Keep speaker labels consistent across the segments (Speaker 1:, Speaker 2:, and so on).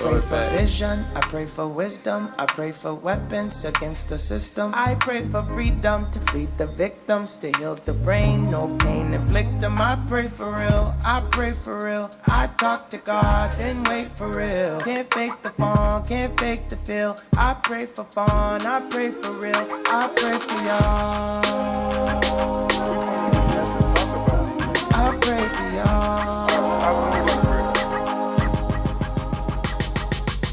Speaker 1: pray for vision, I pray for wisdom, I pray for weapons against the system. I pray for freedom to free the victims, to heal the brain, no pain inflict them. I pray for real, I pray for real. I talk to God, then wait for real. Can't fake the fun, can't fake the feel. I pray for fun, I pray for real. I pray for y'all. I pray for y'all.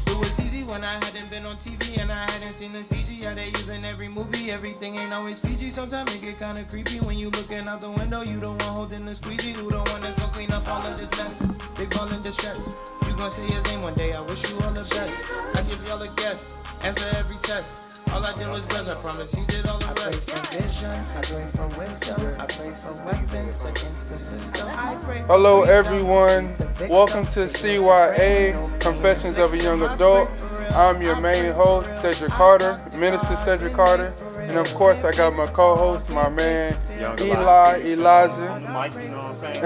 Speaker 1: It was easy when I hadn't been on TV and I hadn't seen the CG. How they using every movie, everything ain't always PG. Sometimes it get kinda creepy when you looking out the window. You the one holding the squeegee, you the one that's gonna clean up all of this mess. Big ball in distress. You gonna say his name one day, I wish you all the best. I give y'all a guess, answer every test. All I did was bless, I promise he did all the rest. I pray for vision, I pray for wisdom, I pray for weapons against the system. I pray for
Speaker 2: Hello everyone, welcome to CYA, Confessions of a Young Adult. I'm your main host, Cedric Carter, Minister Cedric Carter. And of course I got my co-host, my man, Elijah.
Speaker 3: Mike, you know what I'm saying?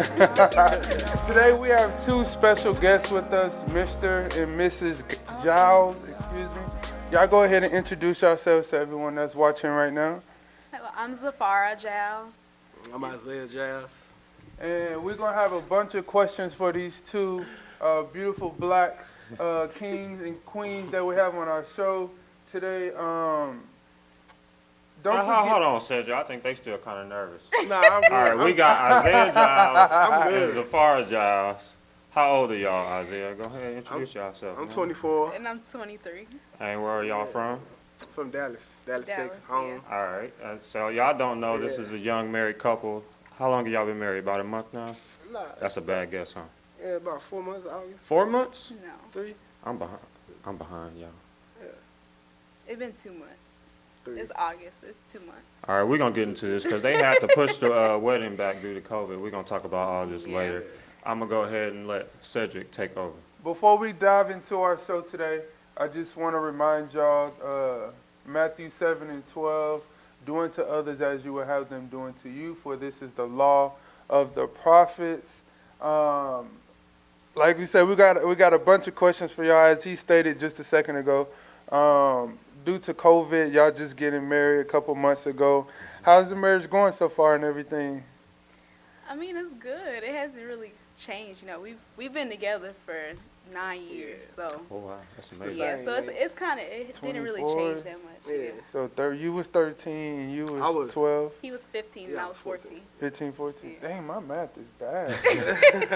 Speaker 2: Today we have two special guests with us, Mr. and Mrs. Giles, excuse me. Y'all go ahead and introduce yourselves to everyone that's watching right now.
Speaker 4: Hello, I'm Zafara Giles.
Speaker 5: I'm Isaiah Giles.
Speaker 2: And we're going to have a bunch of questions for these two beautiful black kings and queens that we have on our show today. Don't forget.
Speaker 3: Hold on, Cedric. I think they still kind of nervous.
Speaker 5: Nah, I'm good.
Speaker 3: All right, we got Isaiah Giles
Speaker 5: I'm
Speaker 3: and
Speaker 5: good.
Speaker 3: Zafara Giles. How old are y'all, Isaiah? Go ahead and introduce yourself.
Speaker 5: I'm
Speaker 3: man.
Speaker 5: 24.
Speaker 4: And I'm 23.
Speaker 3: And where are y'all from?
Speaker 5: From Dallas, Texas.
Speaker 4: Dallas,
Speaker 5: Home.
Speaker 3: All right. So y'all don't know this is a young married couple. How long have y'all been married? About a month now?
Speaker 5: Nah,
Speaker 3: That's a bad guess, huh?
Speaker 5: yeah, about 4 months, August.
Speaker 3: 4 months?
Speaker 4: No,
Speaker 5: 3.
Speaker 3: I'm behind y'all.
Speaker 4: it's been 2 months.
Speaker 5: 3.
Speaker 4: It's August. It's 2 months.
Speaker 3: All right, we're going to get into this because they had to push the wedding back due to COVID. We're going to talk about all this later. I'm going to go ahead and let Cedric take over.
Speaker 2: Before we dive into our show today, I just want to remind y'all, Matthew 7:12, do unto others as you would have them do unto you, for this is the law of the prophets. Like we said, we got a bunch of questions for y'all, as he stated just a second ago. Due to COVID, y'all just getting married a couple months ago. How's the marriage going so far and everything?
Speaker 4: I mean, it's good. It hasn't really changed. You know, we've been together for 9 years, so
Speaker 3: Oh, wow. That's amazing.
Speaker 4: yeah. So it's kind of it didn't really
Speaker 2: 24.
Speaker 4: change that much.
Speaker 5: Yeah.
Speaker 2: So you was 13 and you
Speaker 5: I
Speaker 2: was
Speaker 5: was-
Speaker 2: 12,
Speaker 4: He was 15 and
Speaker 5: Yeah,
Speaker 4: I was 14.
Speaker 2: 15, 14.
Speaker 4: Yeah.
Speaker 2: Dang, my math is bad.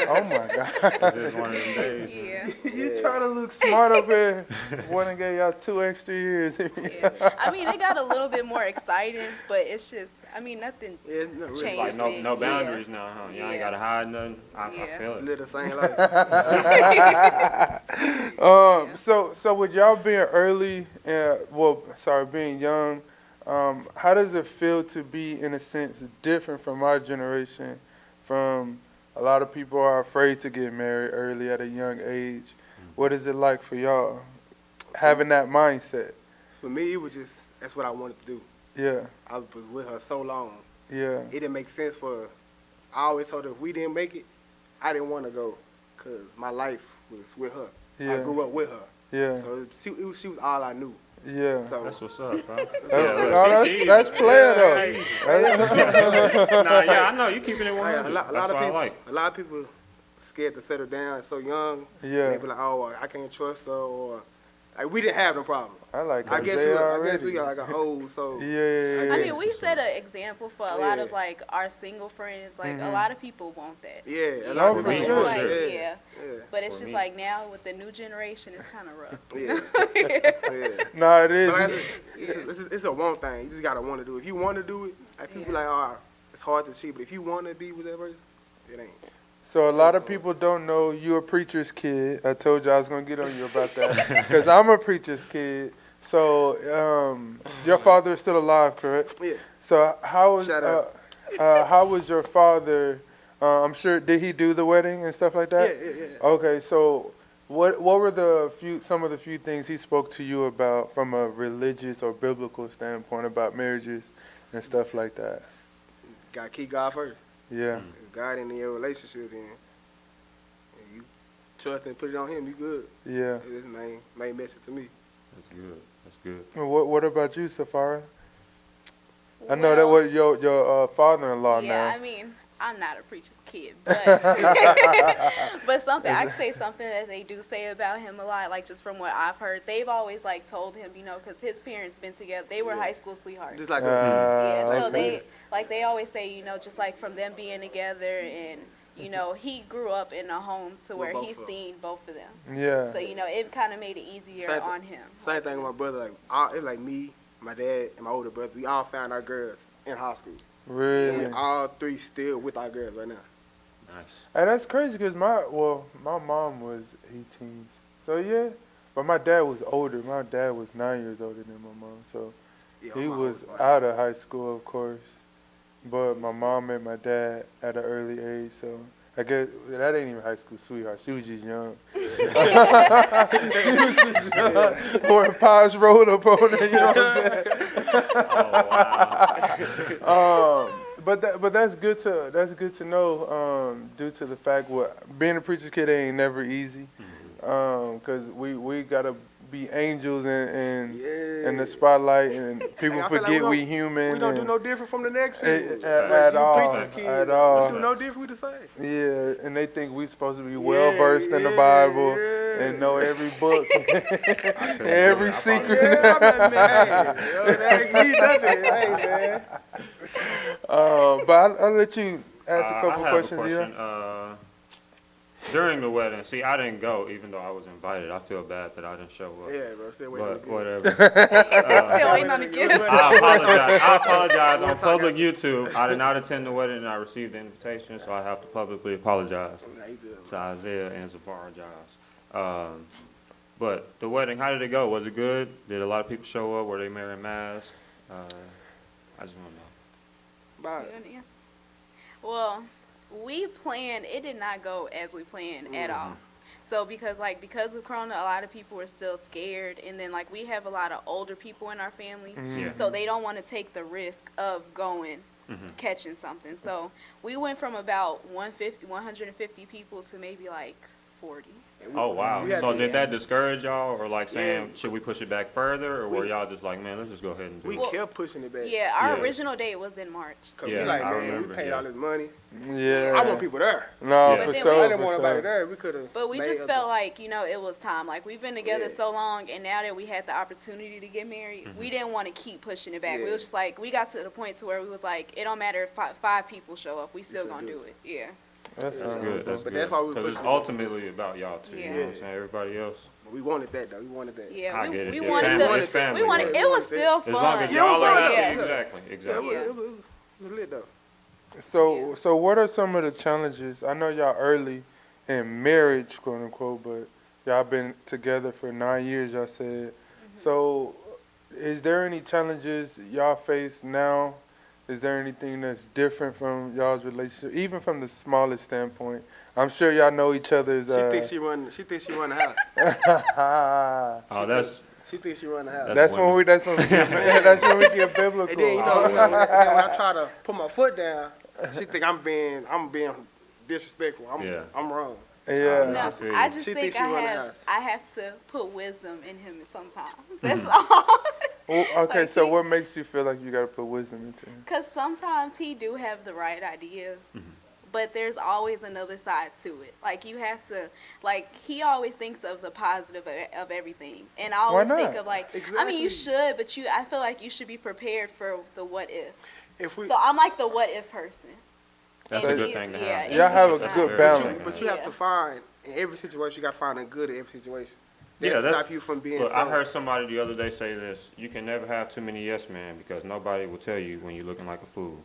Speaker 2: Oh my God.
Speaker 3: This is one of them days.
Speaker 4: Yeah.
Speaker 2: You try to look smart up here. One and gave y'all 2 extra years.
Speaker 4: Yeah. I mean, it got a little bit more exciting, but it's just, I mean, nothing.
Speaker 5: Yeah, not really.
Speaker 3: It's
Speaker 4: Changed.
Speaker 3: like no
Speaker 4: Yeah.
Speaker 3: boundaries now, huh? You ain't
Speaker 4: Yeah.
Speaker 3: got to hide nothing. I
Speaker 4: Yeah.
Speaker 3: feel it.
Speaker 5: Live the same life.
Speaker 2: So with y'all being early, being young, how does it feel to be, in a sense, different from our generation? From a lot of people are afraid to get married early at a young age. What is it like for y'all having that mindset?
Speaker 5: For me, it was just, that's what I wanted to do.
Speaker 2: Yeah,
Speaker 5: I was with her so long.
Speaker 2: yeah,
Speaker 5: It didn't make sense I always told her if we didn't make it, I didn't want to go because my life was with her.
Speaker 2: Yeah.
Speaker 5: I grew up with her.
Speaker 2: yeah,
Speaker 5: So she was all I knew.
Speaker 2: yeah.
Speaker 5: So
Speaker 3: That's what's up, bro.
Speaker 2: That's player though.
Speaker 3: Nah, yeah, I know. You keeping it 100.
Speaker 5: a lot
Speaker 3: That's
Speaker 5: of
Speaker 3: what I
Speaker 5: people,
Speaker 3: like.
Speaker 5: a lot of people scared to settle down so young.
Speaker 2: Yeah.
Speaker 5: They be like, oh, I can't trust her, or like we didn't have no problem.
Speaker 2: I like
Speaker 5: I guess
Speaker 2: Isaiah
Speaker 5: we
Speaker 2: already.
Speaker 5: got like an old, so
Speaker 2: Yeah.
Speaker 4: I mean, we set an example for a lot of
Speaker 5: Yeah.
Speaker 4: like our single friends. Like
Speaker 2: Mm-hmm.
Speaker 4: a lot of people want that.
Speaker 5: yeah, a
Speaker 2: No,
Speaker 5: lot of
Speaker 2: for
Speaker 5: people
Speaker 4: So
Speaker 2: sure.
Speaker 4: it's like,
Speaker 5: yeah,
Speaker 4: yeah.
Speaker 5: yeah,
Speaker 4: But it's
Speaker 3: For
Speaker 4: just
Speaker 3: me.
Speaker 4: like now with the new generation, it's kind of rough.
Speaker 5: yeah, yeah.
Speaker 2: No, it is.
Speaker 5: But like I said, it's a want thing. You just gotta want to do it. If you want to do it, like people like, oh, it's hard to achieve. But if you want to be with that person, it ain't.
Speaker 2: So a lot of people don't know you a preacher's kid. I told you I was gonna get on you about that because I'm a preacher's kid. So your father is still alive, correct?
Speaker 5: Yeah.
Speaker 2: So how was
Speaker 5: Shout out.
Speaker 2: how was your father? I'm sure, did he do the wedding and stuff like that?
Speaker 5: Yeah.
Speaker 2: Okay, so what were some of the few things he spoke to you about from a religious or biblical standpoint about marriages and stuff like that?
Speaker 5: Gotta keep God first.
Speaker 2: Yeah.
Speaker 5: If God in your relationship, then you trust and put it on him, you good.
Speaker 2: Yeah.
Speaker 5: That's his main message to me.
Speaker 3: That's good. That's good.
Speaker 2: And what about you, Safara? I know that
Speaker 4: Well,
Speaker 2: was your father-in-law
Speaker 4: yeah,
Speaker 2: now.
Speaker 4: I mean, I'm not a preacher's kid, but but something I can say something that they do say about him a lot, like just from what I've heard. They've always like told him, you know, because his parents been together. They were
Speaker 5: Yeah.
Speaker 4: high school sweethearts.
Speaker 5: Just like
Speaker 4: Yeah, so
Speaker 2: okay.
Speaker 4: they always say, you know, just like from them being together, and you know, he grew up in a home to
Speaker 5: With
Speaker 4: where
Speaker 5: both
Speaker 4: he's
Speaker 5: of them.
Speaker 4: seen both of them.
Speaker 2: Yeah.
Speaker 4: So you know, it kind of made it easier
Speaker 5: Same-
Speaker 4: on him.
Speaker 5: same thing with my brother. It's like me, my dad, and my older brother. We all found our girls in high school. And
Speaker 2: Really?
Speaker 5: we all three still with our girls right now.
Speaker 3: Nice.
Speaker 2: Hey, that's crazy because my mom was 18. So yeah, but my dad was older. My dad was 9 years older than my mom. So
Speaker 5: Yeah,
Speaker 2: he
Speaker 5: my
Speaker 2: was
Speaker 5: older
Speaker 2: out of high school, of course. But my mom met my dad at an early age. So I guess that ain't even high school sweetheart. She was just young. She was just young. Or Pops rolled up on her, you know what I'm saying?
Speaker 3: Oh, wow.
Speaker 2: But that's good to know. Due to the fact being a preacher's kid ain't never easy. 'Cause we gotta be angels in the spotlight, and people
Speaker 5: I feel like
Speaker 2: forget
Speaker 5: we
Speaker 2: we
Speaker 5: don't-
Speaker 2: human.
Speaker 5: We don't do
Speaker 2: and-
Speaker 5: no different from the next people.
Speaker 2: at
Speaker 5: You
Speaker 2: all,
Speaker 5: preacher's kids,
Speaker 2: at
Speaker 5: We
Speaker 2: all.
Speaker 5: do no different. We the same.
Speaker 2: Yeah, and they think we supposed to be well versed in the Bible and know every book, every secret.
Speaker 5: Yeah, I'm like, man, hey, yo, that ain't me nothing. Hey, man.
Speaker 2: But I'll let you ask a couple
Speaker 3: I have
Speaker 2: questions.
Speaker 3: a question. During the wedding, see, I didn't go, even though I was invited. I feel bad that I didn't show up.
Speaker 5: Yeah, bro. Still waiting.
Speaker 3: But
Speaker 5: on the
Speaker 3: whatever.
Speaker 4: Still waiting on the gifts.
Speaker 3: I apologize on public YouTube. I did not attend the wedding, and I received the invitation, so I have to publicly apologize
Speaker 5: Nah, you good,
Speaker 3: to Isaiah and Zafar Giles. But the wedding, how did it go? Was it good? Did a lot of people show up? Were they wearing masks? I just want to know.
Speaker 5: Bye.
Speaker 4: You wanna answer? Well, we planned. It did not go as we planned at all. So because of Corona, a lot of people were still scared, and then like we have a lot of older people in our family,
Speaker 3: Yeah.
Speaker 4: so they don't want to take the risk of going catching something. So we went from about 150 people to maybe like 40.
Speaker 3: Oh, wow.
Speaker 5: We had
Speaker 3: So
Speaker 5: to-
Speaker 3: did that discourage y'all, or like saying,
Speaker 5: Yeah.
Speaker 3: should we push it back further, or were y'all just like, man, let's just go ahead and do
Speaker 5: We
Speaker 3: it?
Speaker 4: Well,
Speaker 5: kept pushing it back.
Speaker 4: Yeah, our
Speaker 3: Yeah.
Speaker 4: original date was in March.
Speaker 5: Cause
Speaker 3: Yeah,
Speaker 5: we like,
Speaker 3: I
Speaker 5: man,
Speaker 3: remember,
Speaker 5: we paid
Speaker 3: yeah.
Speaker 5: all this money.
Speaker 2: Yeah.
Speaker 5: I want people there.
Speaker 2: No,
Speaker 3: Yeah.
Speaker 2: for
Speaker 4: But then
Speaker 2: sure.
Speaker 5: I didn't
Speaker 2: for
Speaker 5: want
Speaker 2: sure.
Speaker 5: nobody there. We could have.
Speaker 4: But we just felt like, you know, it was time. Like, we've been together
Speaker 5: Yeah.
Speaker 4: so long, and now that we had the opportunity to get married, we didn't want to keep pushing it back. We
Speaker 5: Yeah.
Speaker 4: was just like, we got to the point to where we was like, it don't matter if five people show up, we still
Speaker 5: still
Speaker 4: gonna
Speaker 5: do
Speaker 4: do it. Yeah.
Speaker 2: That's
Speaker 3: That's good, that's
Speaker 5: But
Speaker 3: good.
Speaker 5: that's why we
Speaker 3: Because it's
Speaker 5: pushing it.
Speaker 3: ultimately about y'all too, you know what I'm
Speaker 5: Yeah.
Speaker 3: saying? Everybody else.
Speaker 5: We wanted that though. We wanted that.
Speaker 4: Yeah,
Speaker 3: I get it.
Speaker 4: we
Speaker 3: It's
Speaker 4: wanted
Speaker 3: family.
Speaker 4: the,
Speaker 3: It's family.
Speaker 4: we wanted,
Speaker 5: Yeah.
Speaker 4: it was still fun.
Speaker 3: As long as
Speaker 5: Yeah,
Speaker 3: y'all
Speaker 5: it
Speaker 3: are
Speaker 5: was
Speaker 3: happy,
Speaker 5: fun.
Speaker 3: exactly,
Speaker 5: Yeah,
Speaker 3: exactly.
Speaker 5: it was lit though.
Speaker 2: So what are some of the challenges? I know y'all early in marriage, quote unquote, but y'all been together for 9 years, y'all said. So is there any challenges y'all face now? Is there anything that's different from y'all's relationship, even from the smallest standpoint? I'm sure y'all know each other's.
Speaker 5: She thinks she run the house.
Speaker 3: Oh, that's,
Speaker 5: She thinks she run the house.
Speaker 3: That's
Speaker 2: that's when we get biblical.
Speaker 5: And then you know,
Speaker 3: Oh,
Speaker 5: then
Speaker 3: yeah.
Speaker 5: when I try to put my foot down, she think I'm being disrespectful.
Speaker 3: Yeah.
Speaker 5: I'm wrong.
Speaker 2: Yeah.
Speaker 4: No,
Speaker 3: I feel you.
Speaker 4: I just
Speaker 5: She
Speaker 4: think
Speaker 5: thinks she run the house.
Speaker 4: I have to put wisdom in him sometimes. That's all.
Speaker 2: Well, okay,
Speaker 4: Like
Speaker 2: so
Speaker 4: he-
Speaker 2: what makes you feel like you gotta put wisdom into him?
Speaker 4: Because sometimes he do have the right ideas, but there's always another side to it. Like, you have to, like, he always thinks of the positive of everything. And I always think
Speaker 2: not?
Speaker 4: of, like, I mean, you
Speaker 5: Exactly.
Speaker 4: should, but I feel like you should be prepared for the what if.
Speaker 5: If we,
Speaker 4: So I'm like the what if person.
Speaker 3: that's
Speaker 4: And
Speaker 3: a good
Speaker 4: he's-
Speaker 3: thing to
Speaker 4: yeah,
Speaker 3: have.
Speaker 4: and
Speaker 2: Y'all have a
Speaker 4: he's
Speaker 3: That's
Speaker 2: good
Speaker 3: very
Speaker 2: balance.
Speaker 3: good thing to
Speaker 5: but
Speaker 3: have.
Speaker 5: you have
Speaker 4: Yeah.
Speaker 5: to find in every situation. You got to find a good in every situation.
Speaker 3: Yeah,
Speaker 5: That
Speaker 3: that's-
Speaker 5: stop you from being.
Speaker 3: Look, I
Speaker 5: so-
Speaker 3: heard somebody the other day say this: you can never have too many yes men because nobody will tell you when you're looking like a fool,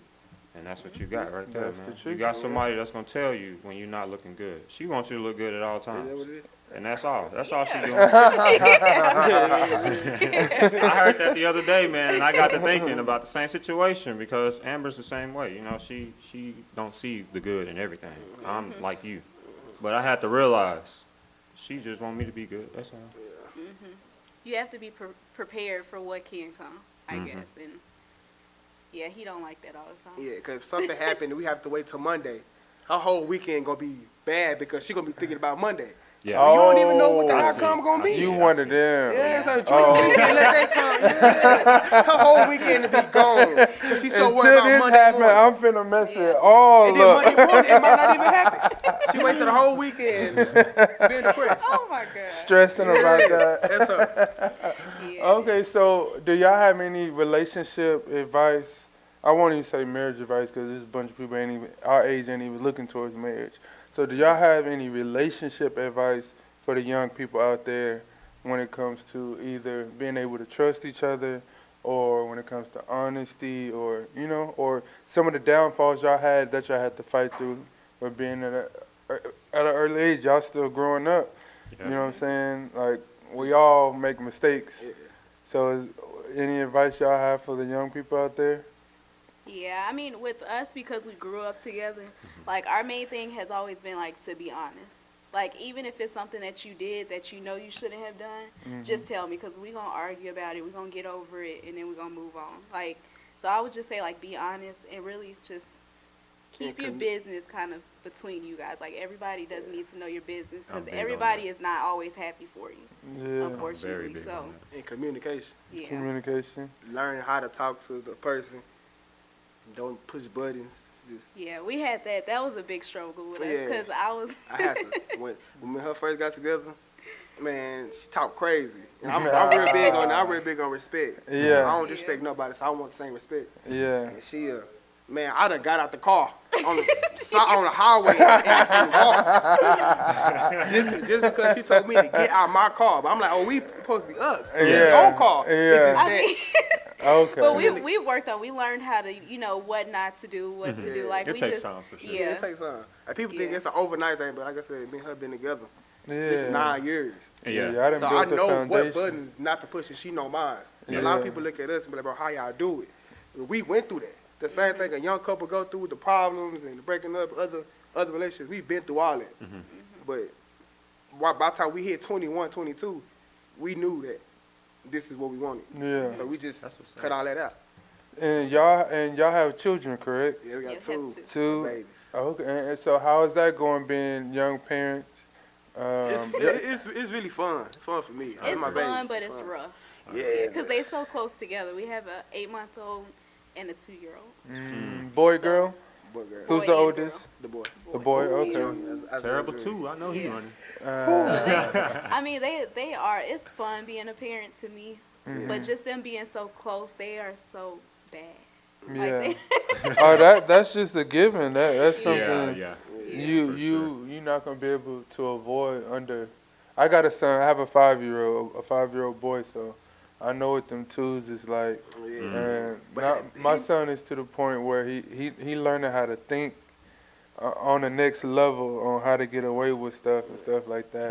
Speaker 3: and that's what you got right there,
Speaker 2: That's the
Speaker 3: man. You
Speaker 2: truth.
Speaker 3: got somebody that's gonna tell you when you're not looking good. She wants you to look good at all
Speaker 5: Is that
Speaker 3: times,
Speaker 5: what it is?
Speaker 3: and that's all. That's all she doing. I heard that the other day, man, and I got to thinking about the same situation because Amber's the same way. You know, she don't see the good in everything. I'm like you, but I had to realize she just want me to be good. That's all.
Speaker 4: You have to be prepared for what can come, I
Speaker 3: Mhm.
Speaker 4: guess. And yeah, he don't like that all the time.
Speaker 5: Yeah, because if something happened, and we have to wait till Monday. Her whole weekend gonna be bad because she gonna be thinking about Monday.
Speaker 3: Yeah.
Speaker 5: You don't even know what the
Speaker 2: Oh,
Speaker 5: outcome gonna be.
Speaker 2: You one of them.
Speaker 5: Yeah, so
Speaker 2: Oh.
Speaker 5: you can't let that come. Yeah. Her whole weekend to be gone. 'Cause she's so worried
Speaker 2: Until
Speaker 5: about
Speaker 2: this
Speaker 5: Monday
Speaker 2: happen,
Speaker 5: morning.
Speaker 2: I'm finna mess it all
Speaker 5: And then
Speaker 2: up.
Speaker 5: Monday morning, it might not even happen. She wasted the whole weekend being depressed.
Speaker 4: Oh my god.
Speaker 2: Stressing about that.
Speaker 5: That's her.
Speaker 4: Yeah.
Speaker 2: Okay, so do y'all have any relationship advice? I won't even say marriage advice because there's a bunch of people ain't even our age ain't even looking towards marriage. So do y'all have any relationship advice for the young people out there when it comes to either being able to trust each other, or when it comes to honesty, or or some of the downfalls y'all had that y'all had to fight through, or being at an early age, y'all still growing up.
Speaker 3: Yeah.
Speaker 2: You know what I'm saying? Like we all make mistakes.
Speaker 5: Yeah.
Speaker 2: So is any advice y'all have for the young people out there?
Speaker 4: Yeah, I mean, with us, because we grew up together, like, our main thing has always been, like, to be honest. Like, even if it's something that you did that you know you shouldn't have done, just tell me, because we're going to argue about it, we're going to get over it, and then we're going to move on. Like, so I would just say, like, be honest and really just keep your business kind of between you guys. Like, everybody doesn't need to know your business, because
Speaker 3: big on
Speaker 4: everybody
Speaker 3: that.
Speaker 4: is not always happy for you,
Speaker 2: Yeah.
Speaker 3: Very
Speaker 4: unfortunately.
Speaker 3: big
Speaker 4: So,
Speaker 3: on that.
Speaker 5: In communication.
Speaker 4: yeah.
Speaker 2: Communication.
Speaker 5: Learn how to talk to the person. Don't push buttons. Just,
Speaker 4: Yeah, we had that. That was a big struggle with us,
Speaker 5: Yeah.
Speaker 4: because I was...
Speaker 5: I had to. When me and her first got together, man, she talked crazy. And I'm real big on that. I'm real big on respect.
Speaker 2: Yeah.
Speaker 5: I don't disrespect nobody, so I want the same respect.
Speaker 2: Yeah.
Speaker 5: And she, man, I done got out the car on the highway and walked. just because she told me to get out my car. But I'm like, oh, we supposed to be us.
Speaker 2: Yeah.
Speaker 5: Your car.
Speaker 2: Yeah.
Speaker 4: I mean...
Speaker 2: Okay.
Speaker 4: But we worked on. We learned how to, what not to do, what to do. Like
Speaker 3: It
Speaker 4: we
Speaker 3: takes
Speaker 4: just,
Speaker 3: time for sure.
Speaker 5: Yeah,
Speaker 4: yeah,
Speaker 5: it takes time. Like, people think
Speaker 4: Yeah.
Speaker 5: it's an overnight thing, but like I said, me and her been together
Speaker 2: yeah.
Speaker 5: this 9 years.
Speaker 3: Yeah.
Speaker 2: I done
Speaker 5: So
Speaker 2: built
Speaker 5: I
Speaker 2: the
Speaker 5: know what
Speaker 2: foundation.
Speaker 5: buttons not to push, and she know mine.
Speaker 2: Yeah.
Speaker 5: A lot of people look at us and be like, bro, how y'all do it? We went through that. The same thing a young couple go through, the problems and the breaking up, other relationships. We've been through all that. But by the time we hit 21, 22, we knew that this is what we wanted.
Speaker 2: Yeah.
Speaker 5: So we just
Speaker 3: That's what's
Speaker 5: cut all that out.
Speaker 2: And y'all have children, correct?
Speaker 5: Yeah, we got
Speaker 4: Yeah, we
Speaker 5: two
Speaker 4: have two.
Speaker 2: Two.
Speaker 5: babies.
Speaker 2: Okay. And so how is that going, being young parents?
Speaker 5: It's really fun. It's fun for me.
Speaker 4: it's
Speaker 5: My babies.
Speaker 4: fun, but it's rough.
Speaker 5: Yeah.
Speaker 4: Because they so close together. We have a 8-month-old and a 2-year-old.
Speaker 2: Boy, girl.
Speaker 5: Boy, girl.
Speaker 2: Who's
Speaker 4: Boy
Speaker 2: the
Speaker 4: and
Speaker 2: oldest?
Speaker 5: The boy.
Speaker 2: The boy. Okay.
Speaker 3: Terrible too. I know he
Speaker 4: Yeah.
Speaker 3: running.
Speaker 4: I mean, they are. It's fun being a parent to me, but just them being so close, they are so bad.
Speaker 2: Yeah.
Speaker 4: Like
Speaker 2: That's just a given. That's something.
Speaker 3: Yeah.
Speaker 2: You're not gonna be able to avoid under. I got a son. I have a 5-year-old boy. So I know what them twos is like.
Speaker 5: Yeah.
Speaker 2: And
Speaker 5: But
Speaker 2: now, my
Speaker 5: he-
Speaker 2: son is to the point where he learning how to think on the next level on how to get away with stuff and stuff like that.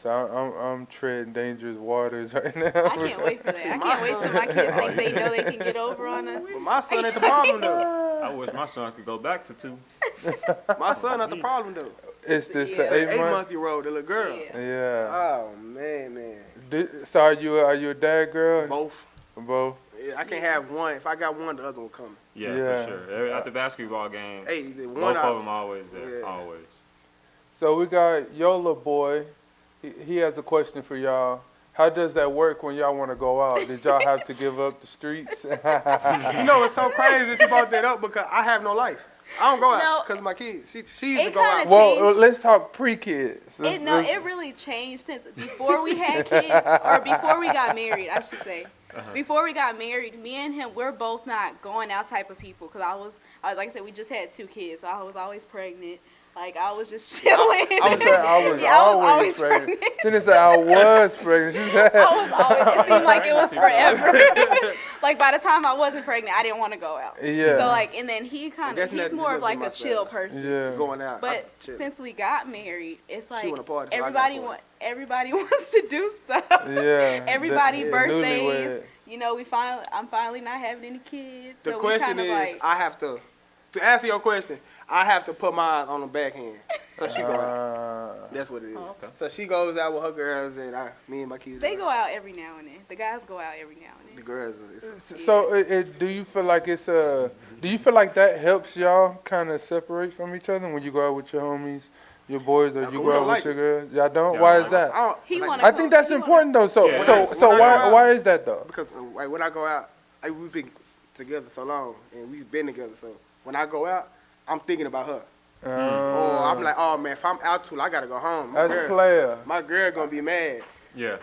Speaker 2: So I'm treading dangerous waters right now.
Speaker 4: I can't wait for that. I can't wait till my kids think they know they can get over on us.
Speaker 5: But my son ain't the problem though.
Speaker 3: I wish my son could go back to 2.
Speaker 5: My son not the problem though.
Speaker 2: It's this
Speaker 4: Yeah.
Speaker 2: the 8 month.
Speaker 5: 8-month-year-old, the little girl.
Speaker 4: Yeah.
Speaker 2: Yeah.
Speaker 5: Oh man.
Speaker 2: So are you a dad, girl?
Speaker 5: Both.
Speaker 2: Both.
Speaker 5: Yeah, I can't have one. If I got one, the other one coming.
Speaker 3: Yeah,
Speaker 2: Yeah.
Speaker 3: for sure. At the basketball game,
Speaker 5: Hey, the
Speaker 3: both
Speaker 5: one
Speaker 3: of them always there.
Speaker 5: Yeah.
Speaker 3: Always.
Speaker 2: So we got Yola boy. He has a question for y'all. How does that work when y'all want to go out? Did y'all have to give up the streets?
Speaker 5: You know, it's so crazy that you brought that up because I have no life. I don't go out
Speaker 4: No.
Speaker 5: because of my kids. She used to
Speaker 4: It
Speaker 5: go out.
Speaker 4: kinda
Speaker 2: Well,
Speaker 4: changed.
Speaker 2: let's talk pre-kids.
Speaker 4: It really changed since before we had kids, or before we got married, I should say. Before we got married, me and him, we're both not going out type of people. Cause I was like I said, we just had 2 kids, so I was always pregnant. Like I was just chilling.
Speaker 2: I was saying I was
Speaker 4: Yeah, I was
Speaker 2: always
Speaker 4: always
Speaker 2: pregnant.
Speaker 4: pregnant.
Speaker 2: She didn't say I was pregnant. She said
Speaker 4: I was always. It seemed like it was forever. Like by the time I wasn't pregnant, I didn't want to go out.
Speaker 2: Yeah.
Speaker 4: So like, and then he kind
Speaker 5: That's
Speaker 4: of, he's
Speaker 5: nothing
Speaker 4: more
Speaker 5: to
Speaker 4: of
Speaker 5: do
Speaker 4: like
Speaker 5: with
Speaker 4: a
Speaker 5: my
Speaker 4: chill
Speaker 5: style.
Speaker 4: person.
Speaker 2: yeah.
Speaker 5: Going out.
Speaker 4: But
Speaker 5: chill.
Speaker 4: since we got married, it's like
Speaker 5: wanna party, so I gotta party.
Speaker 4: everybody wants to do stuff.
Speaker 2: Yeah.
Speaker 4: Everybody
Speaker 2: The
Speaker 4: birthdays.
Speaker 2: newlyweds.
Speaker 4: You know, I'm finally not having any kids.
Speaker 5: The
Speaker 4: so we
Speaker 5: question
Speaker 4: kind of
Speaker 5: is,
Speaker 4: like,
Speaker 5: I have to answer your question, I have to put mine on the backhand. So she go out. That's what it is.
Speaker 3: Oh, okay.
Speaker 5: So she goes out with her girls and me and my kids.
Speaker 4: they go out every now and then. The guys go out every now and
Speaker 5: The
Speaker 4: then.
Speaker 5: girls.
Speaker 2: So do you feel like do you feel like that helps y'all kind of separate from each other when you go out with your homies? your boys or
Speaker 5: Nah,
Speaker 2: you
Speaker 5: we
Speaker 2: go
Speaker 5: don't
Speaker 2: out
Speaker 5: like
Speaker 2: with your girls? Y'all don't?
Speaker 3: Yeah,
Speaker 2: Why
Speaker 3: I
Speaker 2: is
Speaker 3: like
Speaker 2: that?
Speaker 5: I don't,
Speaker 4: He
Speaker 5: like,
Speaker 4: wanna
Speaker 2: I think that's
Speaker 4: he wanna-
Speaker 2: important though. So
Speaker 3: Yeah,
Speaker 2: so
Speaker 3: when
Speaker 2: so
Speaker 5: I go
Speaker 2: why
Speaker 5: out-
Speaker 2: why is that though?
Speaker 5: because like when I go out, we've been together so long and we've been together. So when I go out, I'm thinking about her. Or I'm like, oh man, if I'm out too, I gotta go home.
Speaker 2: That's player.
Speaker 5: My girl gonna be mad.
Speaker 3: Yeah.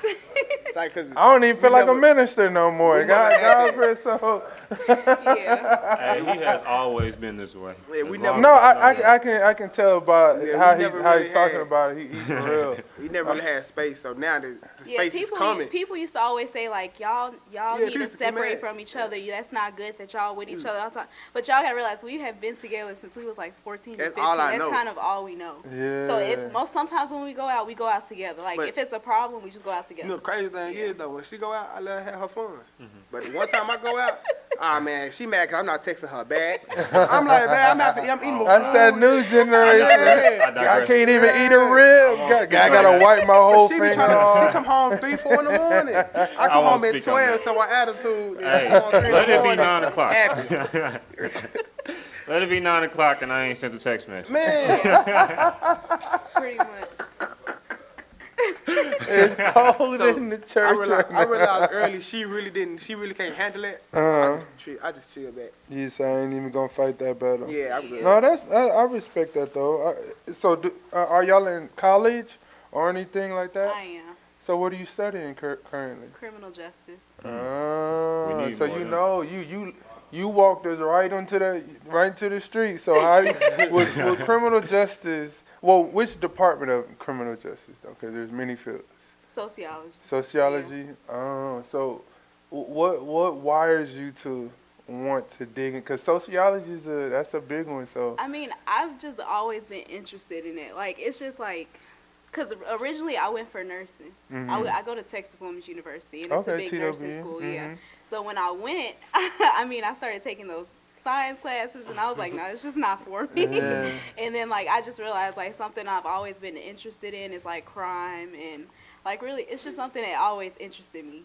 Speaker 5: Like, 'cause
Speaker 2: I don't even feel like a
Speaker 5: never-
Speaker 2: minister no more.
Speaker 5: we
Speaker 2: God,
Speaker 5: never
Speaker 2: God, so.
Speaker 4: Yeah.
Speaker 3: Hey, he has always been this way.
Speaker 5: Yeah, we
Speaker 3: As
Speaker 5: never-
Speaker 3: long
Speaker 2: No,
Speaker 3: as I know that.
Speaker 2: I can tell about
Speaker 5: Yeah,
Speaker 2: how
Speaker 5: we
Speaker 2: he
Speaker 5: never
Speaker 2: how
Speaker 5: really
Speaker 2: he's talking
Speaker 5: had-
Speaker 2: about it. He's for real.
Speaker 5: we never really had space. So now the
Speaker 4: Yeah,
Speaker 5: space is coming.
Speaker 4: people used to always say like y'all
Speaker 5: Yeah,
Speaker 4: need to
Speaker 5: people used to get
Speaker 4: separate
Speaker 5: mad.
Speaker 4: from each other. That's not good that y'all with each other all the time. But y'all gotta realize we have been together since we was like 14 and
Speaker 5: That's
Speaker 4: 15.
Speaker 5: all I
Speaker 4: That's
Speaker 5: know.
Speaker 4: kind of all we know.
Speaker 2: Yeah.
Speaker 4: So if sometimes when we go out together. Like
Speaker 5: But-
Speaker 4: if it's a problem, we just go out
Speaker 5: You
Speaker 4: together.
Speaker 5: know the crazy thing
Speaker 4: Yeah.
Speaker 5: is though, when she go out, I let her have her fun. But one time I go out, man, she mad 'cause I'm not texting her back. I'm like, man, I'm eating my
Speaker 2: That's that
Speaker 5: food.
Speaker 2: new generation.
Speaker 5: Yeah.
Speaker 3: I digress.
Speaker 2: I can't even eat a rib. I gotta wipe my whole
Speaker 5: She be
Speaker 2: finger
Speaker 5: trying to,
Speaker 2: off.
Speaker 5: she come home 3, 4 in the morning. I come
Speaker 3: won't
Speaker 5: home at
Speaker 3: speak on
Speaker 5: 12,
Speaker 3: that.
Speaker 5: so my attitude is
Speaker 3: Hey,
Speaker 5: come home 3 in the
Speaker 3: let it be
Speaker 5: morning.
Speaker 3: 9 o'clock.
Speaker 5: Happy.
Speaker 3: Let it be 9 o'clock and I ain't sent a text message.
Speaker 5: Man,
Speaker 4: Pretty much.
Speaker 2: It's cold
Speaker 5: So,
Speaker 2: in the
Speaker 5: I
Speaker 2: church
Speaker 5: realized,
Speaker 2: right now.
Speaker 5: early she really can't handle it.
Speaker 2: Uh-huh.
Speaker 5: I just chill back.
Speaker 2: You say I ain't even gonna fight that battle.
Speaker 5: Yeah, I'm good.
Speaker 2: No, I respect that though. So are y'all in college or anything like that?
Speaker 4: I am
Speaker 2: So what are you studying currently?
Speaker 4: criminal justice.
Speaker 3: We need
Speaker 2: So
Speaker 3: more
Speaker 2: you
Speaker 3: of
Speaker 2: know you walked us right into the street. So how do you, with criminal justice? Well, which department of criminal justice though? Because there's many fields.
Speaker 4: Sociology.
Speaker 2: Sociology. Oh, so what wires you to want to dig in? Because sociology that's a big one. So
Speaker 4: I mean, I've just always been interested in it. Like, it's just like, because originally I went for nursing. I go to Texas Women's University, and it's a big nursing school, yeah. So when I went, I started taking those science classes, and I was like, no, it's just not for me.
Speaker 2: Yeah.
Speaker 4: And then, like, I just realized, like, something I've always been interested in is, like, crime, and, like, really, it's just something that always interested me.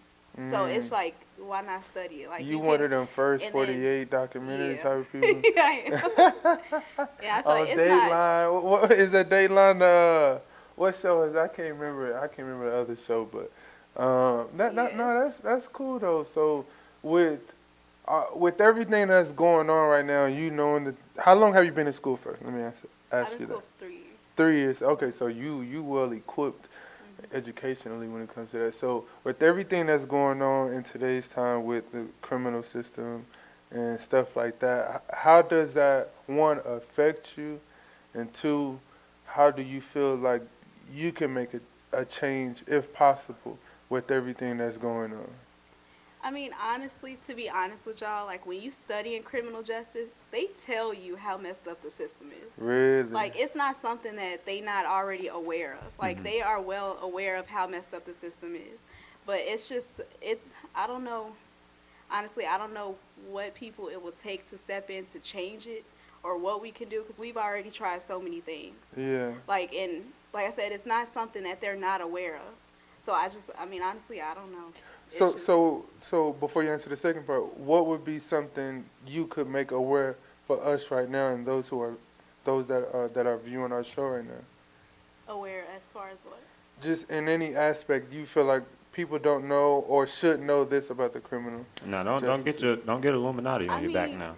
Speaker 4: So it's like, why not study it? Like
Speaker 2: you one of them first
Speaker 4: and
Speaker 2: 48 documentary
Speaker 4: yeah.
Speaker 2: type of people.
Speaker 4: Yeah, I am. Yeah, I feel like it's not.
Speaker 2: Dateline. What is that Dateline? What show is? I can't remember the other show, but that's cool though. So with everything that's going on right now, you knowing that, how long have you been in school first? Let me ask
Speaker 4: I've been
Speaker 2: you
Speaker 4: in school
Speaker 2: that.
Speaker 4: for 3 years.
Speaker 2: 3 years. Okay, so you well equipped educationally when it comes to that. So with everything that's going on in today's time with the criminal system and stuff like that, how does that, one, affect you, and two, how do you feel like you can make a change if possible with everything that's going on?
Speaker 4: I mean, honestly, to be honest with y'all, like when you study in criminal justice, they tell you how messed up the system is.
Speaker 2: Really?
Speaker 4: Like, it's not something that they not already aware of. Like, they are well aware of how messed up the system is. But I don't know, honestly, I don't know what people it will take to step in to change it or what we can do, because we've already tried so many things.
Speaker 2: Yeah.
Speaker 4: Like, and like I said, it's not something that they're not aware of. So honestly, I don't know. It's just-
Speaker 2: So before you answer the second part, what would be something you could make aware for us right now and those that are viewing our show right now?
Speaker 4: Aware as far as what?
Speaker 2: Just in any aspect you feel like people don't know or should know this about the criminal.
Speaker 3: No, don't get Illuminati on
Speaker 4: I
Speaker 3: your back
Speaker 4: mean-
Speaker 3: now.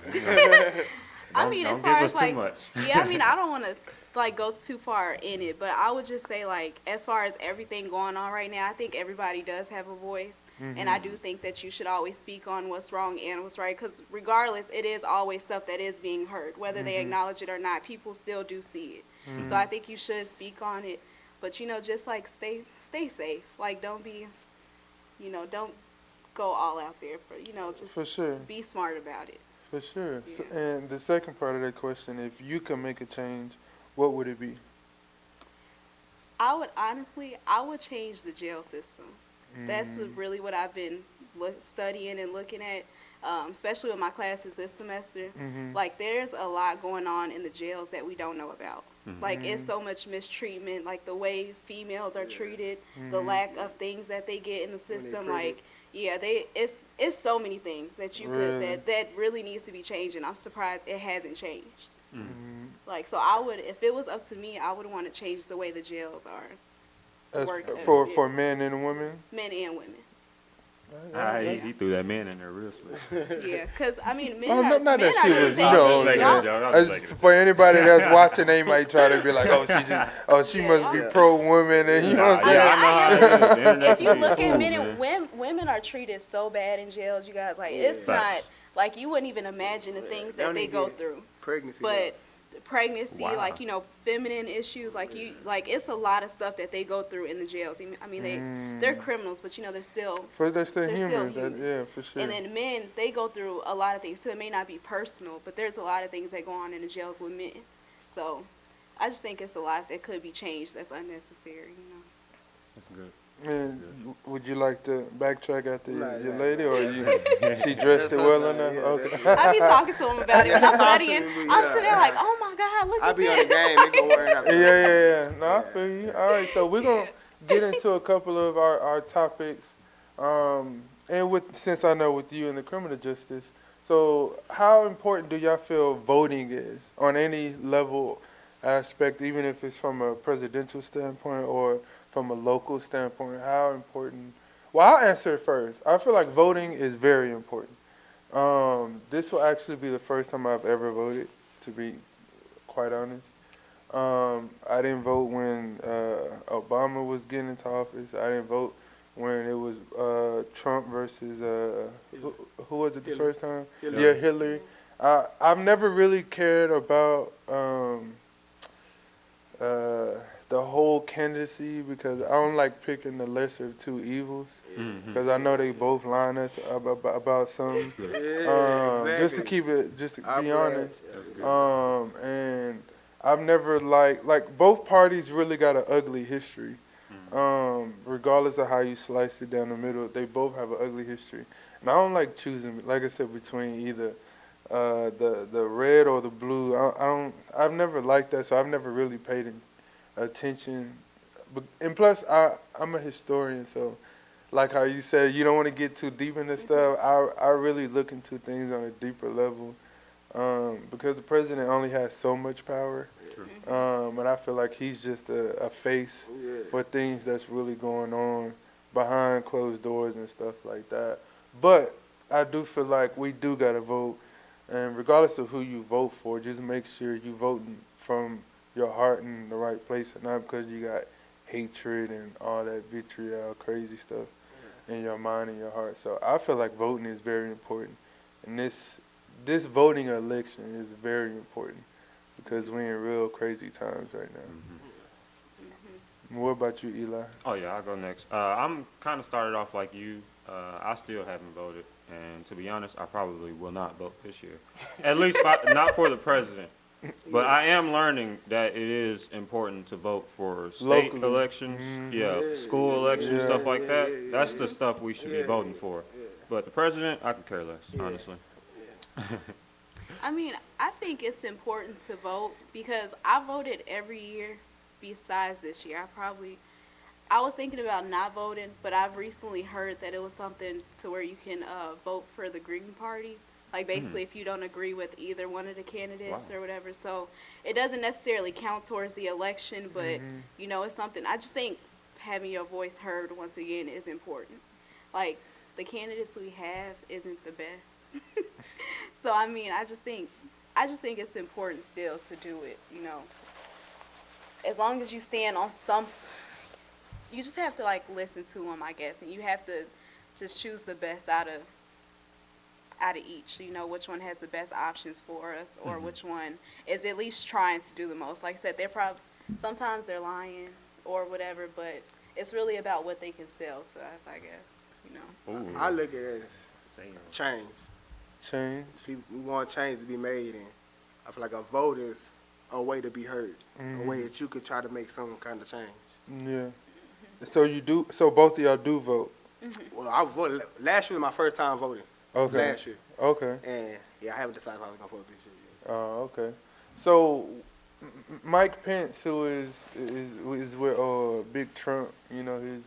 Speaker 4: I mean,
Speaker 3: don't
Speaker 4: as far
Speaker 3: give
Speaker 4: as
Speaker 3: us too
Speaker 4: like,
Speaker 3: much.
Speaker 4: yeah, I mean, I don't want to like go too far in it, but I would just say like, as far as everything going on right now, I think everybody does have a voice, and I do think that you should always speak on what's wrong and what's right, because regardless, it is always stuff that is being heard, whether they acknowledge it or not. People still do see it, so I think you should speak on it, but just like stay safe. Like, don't be, don't go all out there just
Speaker 2: For sure.
Speaker 4: be smart about it.
Speaker 2: For sure. So,
Speaker 4: Yeah.
Speaker 2: and the second part of that question, if you could make a change, what would it be?
Speaker 4: I would change the jail system. That's really what I've been studying and looking at, especially with my classes this semester. Like, there's a lot going on in the jails that we don't know about. Like, it's so much mistreatment, like the way females are treated, the lack of things that they get in the system.
Speaker 5: pregnant.
Speaker 4: Like, Yeah, it's so many things that you could
Speaker 2: Really?
Speaker 4: that really needs to be changed, and I'm surprised it hasn't changed.
Speaker 2: Mhm.
Speaker 4: Like, so I would, if it was up to me, I would want to change the way the jails are,
Speaker 2: As
Speaker 4: work
Speaker 2: for men and women.
Speaker 4: men and women.
Speaker 3: He threw that man in there real slick.
Speaker 4: Yeah, because I mean, men
Speaker 2: Oh,
Speaker 4: are,
Speaker 2: not
Speaker 4: men
Speaker 2: that
Speaker 4: are
Speaker 2: she
Speaker 4: the
Speaker 2: was,
Speaker 4: same
Speaker 2: no.
Speaker 4: age,
Speaker 3: I'm just making a
Speaker 4: y'all.
Speaker 3: joke. I'm just making a joke.
Speaker 2: For anybody that's watching, they might try to be like, oh, she must be
Speaker 5: Yeah.
Speaker 2: pro women, and you know what I'm saying?
Speaker 3: Yeah, I know how it is. The internet
Speaker 4: If you
Speaker 3: can be
Speaker 4: look
Speaker 3: a
Speaker 4: at
Speaker 3: fool,
Speaker 4: men
Speaker 3: man.
Speaker 4: and women are treated so bad in jails, you guys. Like, it's
Speaker 3: Facts.
Speaker 4: not like you wouldn't even imagine the things that
Speaker 5: don't
Speaker 4: they
Speaker 5: even
Speaker 4: go
Speaker 5: get
Speaker 4: through.
Speaker 5: Pregnancy.
Speaker 4: But pregnancy,
Speaker 3: Wow.
Speaker 4: like, you know, feminine issues, like it's a lot of stuff that they go through in the jails. I mean, they're criminals, but you know, they're still.
Speaker 2: But they're still
Speaker 4: They're still
Speaker 2: humans.
Speaker 4: human.
Speaker 2: Yeah, for sure.
Speaker 4: And then men, they go through a lot of things too. It may not be personal, but there's a lot of things that go on in the jails with men. So, I just think it's a lot that could be changed. That's unnecessary, you know.
Speaker 3: That's good.
Speaker 2: Man, would you like to backtrack after
Speaker 5: Nah,
Speaker 2: your
Speaker 5: nah,
Speaker 2: lady, or
Speaker 5: nah.
Speaker 2: she dressed it well
Speaker 5: Nah,
Speaker 2: enough?
Speaker 5: yeah,
Speaker 2: Okay.
Speaker 4: I be talking to him about it when I'm
Speaker 5: Talk to
Speaker 4: studying.
Speaker 5: me,
Speaker 4: I'm
Speaker 5: yeah.
Speaker 4: sitting there like, oh my God, look
Speaker 5: I
Speaker 4: at
Speaker 5: be
Speaker 4: this.
Speaker 5: on the game. They go worrying out.
Speaker 2: Yeah. No, I feel you. All right, so we're gonna get into a couple of our topics, and since I know with you in the criminal justice, so how important do y'all feel voting is on any level aspect, even if it's from a presidential standpoint or from a local standpoint? How important? Well, I'll answer it first. I feel like voting is very important. This will actually be the first time I've ever voted, to be quite honest. I didn't vote when Obama was getting into office. I didn't vote when it was Trump versus who was it the
Speaker 5: Hillary.
Speaker 2: first time?
Speaker 5: Hillary.
Speaker 2: Yeah, Hillary. I've never really cared about the whole candidacy because I don't like picking the lesser of two evils because I know they both line us up about something.
Speaker 5: Yeah,
Speaker 2: Just to
Speaker 5: exactly.
Speaker 2: keep it, just to
Speaker 5: I
Speaker 2: be
Speaker 5: would-
Speaker 2: honest.
Speaker 3: That's good.
Speaker 2: And I've never like both parties really got an ugly history. Regardless of how you slice it down the middle, they both have an ugly history. And I don't like choosing, like I said, between either the red or the blue. I've never liked that, so I've never really paid attention. And plus, I'm a historian, so like how you said, you don't want to get too deep into stuff. I really look into things on a deeper level. Because the president only has so much power, and I feel like he's just a face
Speaker 5: Yeah.
Speaker 2: for things that's really going on behind closed doors and stuff like that. But I do feel like we do gotta vote, and regardless of who you vote for, just make sure you voting from your heart in the right place, and not because you got hatred and all that vitriol, crazy stuff in your mind and your heart. So I feel like voting is very important, and this voting election is very important because we're in real crazy times right now. What about you, Eli?
Speaker 3: Oh yeah, I'll go next. I'm kind of started off like you. I still haven't voted, and to be honest, I probably will not vote this year. At least not for the president. But I am learning that it is important to vote for state
Speaker 2: Locally.
Speaker 3: elections,
Speaker 5: Yeah,
Speaker 3: school
Speaker 5: yeah,
Speaker 3: elections,
Speaker 2: yeah,
Speaker 3: stuff like
Speaker 5: yeah,
Speaker 3: that.
Speaker 5: yeah,
Speaker 3: That's
Speaker 5: yeah.
Speaker 3: the stuff we should be
Speaker 5: Yeah,
Speaker 3: voting for. But the president, I could care less, honestly.
Speaker 4: I mean, I think it's important to vote because I voted every year besides this year. I was thinking about not voting, but I've recently heard that it was something to where you can vote for the Green Party. Like basically if you don't agree with either one of the candidates
Speaker 3: Wow.
Speaker 4: or whatever. So it doesn't necessarily count towards the election, but you know, it's something. I just think having your voice heard once again is important. Like the candidates we have isn't the best. So I mean, I just think it's important still to do it, you know. As long as you stand on some, you just have to like listen to them, I guess, and you have to just choose the best out of each, you know, which one has the best options for us or which one is at least trying to do the most. Like I said, sometimes they're lying or whatever, but it's really about what they can sell to us, I guess, you know.
Speaker 3: Ooh.
Speaker 5: I look at it
Speaker 3: Say it.
Speaker 5: as change.
Speaker 2: Change?
Speaker 5: We want change to be made, and I feel like a vote is a way to be heard, a way that you could try to make some kind of change.
Speaker 2: Yeah. So you do. So both of y'all do vote.
Speaker 5: Well, I voted last year was my first time voting.
Speaker 2: Okay.
Speaker 5: Last year,
Speaker 2: Okay.
Speaker 5: and yeah, I haven't decided if I was gonna vote this year yet.
Speaker 2: Oh, okay. So Mike Pence, who is with Big Trump, you know, his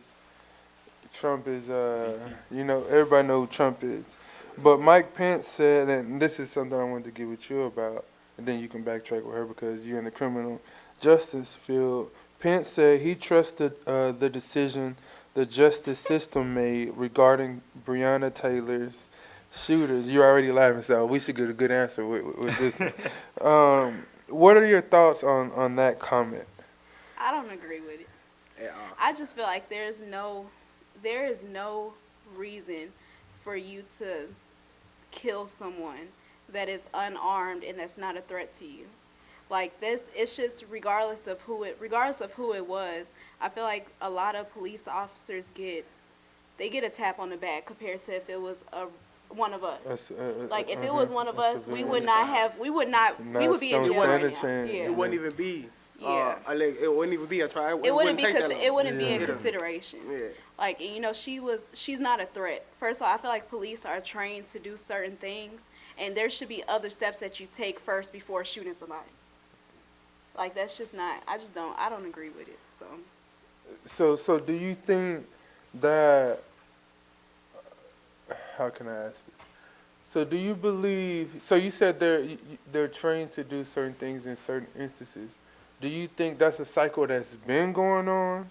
Speaker 2: Trump is, everybody know who Trump is. But Mike Pence said, and this is something I wanted to get with you about, and then you can backtrack with her because you're in the criminal justice field. Pence said he trusted the decision the justice system made regarding Breonna Taylor's shooters. You're already laughing, so we should get a good answer with this one. What are your thoughts on that comment?
Speaker 4: I don't agree with it.
Speaker 5: Yeah.
Speaker 4: I just feel like there is no reason for you to kill someone that is unarmed and that's not a threat to you. Like this, it's just regardless of who it was. I feel like a lot of police officers get a tap on the back compared to if it was one of us. Like if it was one of us, we would be in
Speaker 2: Don't
Speaker 4: jail
Speaker 2: stand
Speaker 4: right
Speaker 2: a
Speaker 4: now.
Speaker 2: chance.
Speaker 4: Yeah.
Speaker 5: It wouldn't even be.
Speaker 4: Yeah.
Speaker 5: It wouldn't even be a trial.
Speaker 4: It wouldn't be
Speaker 5: take that long.
Speaker 4: it wouldn't be in
Speaker 5: Yeah.
Speaker 4: consideration.
Speaker 5: Yeah.
Speaker 4: Like, you know, she's not a threat. First of all, I feel like police are trained to do certain things, and there should be other steps that you take first before shooting somebody. Like, that's just not, I don't agree with it, so.
Speaker 2: So do you think that, how can I ask this? So do you believe, so you said they're trained to do certain things in certain instances. Do you think that's a cycle that's been going on?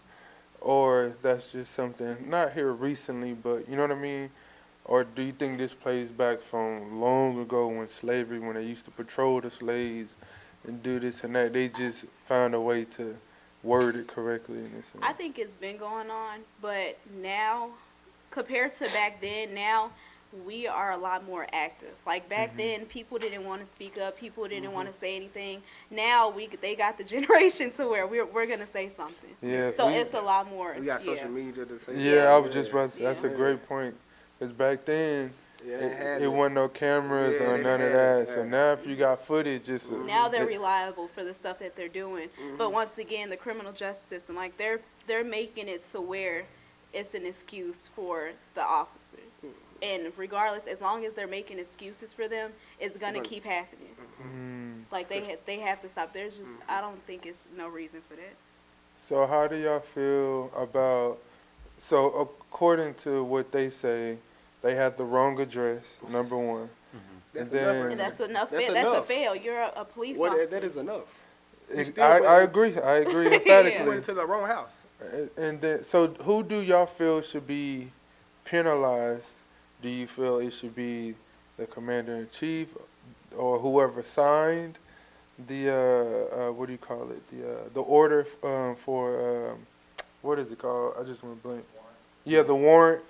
Speaker 2: Or that's just something, not here recently, but you know what I mean? Or do you think this plays back from long ago when slavery, when they used to patrol the slaves and do this and that, they just found a way to word it correctly in this?
Speaker 4: I think it's been going on, but now, compared to back then, now we are a lot more active. Like back then, people didn't want to speak up, people didn't want to say anything. Now they got the generation to where we're gonna say something.
Speaker 2: Yeah,
Speaker 4: So it's a lot more.
Speaker 5: We got social media to say.
Speaker 2: Yeah, I was just about to say, that's a
Speaker 5: Yeah.
Speaker 2: great point. Because back then,
Speaker 5: Yeah,
Speaker 2: it wasn't no cameras
Speaker 5: Yeah,
Speaker 2: or
Speaker 5: they
Speaker 2: none of
Speaker 5: had it,
Speaker 2: that. So
Speaker 5: yeah.
Speaker 2: now if you got footage, it's
Speaker 4: Now they're reliable for the stuff that they're doing.
Speaker 5: Mm-hmm.
Speaker 4: But once again, the criminal justice system, like they're making it to where it's an excuse for the officers. And regardless, as long as they're making excuses for them, it's gonna keep happening. Like they have to stop. There's just I don't think it's no reason for that.
Speaker 2: So how do y'all feel about, so according to what they say, they had the wrong address, number one.
Speaker 5: That's
Speaker 2: And then-
Speaker 4: And that's enough.
Speaker 5: That's
Speaker 4: That's a
Speaker 5: enough.
Speaker 4: fail. You're a police
Speaker 5: What,
Speaker 4: officer.
Speaker 5: that is enough.
Speaker 2: I agree
Speaker 5: You
Speaker 2: emphatically.
Speaker 5: went into the wrong house.
Speaker 2: And then, so who do y'all feel should be penalized? Do you feel it should be the commander-in-chief or whoever signed the, what do you call it? The order for, what is it called? I just went blank. Yeah, the warrant.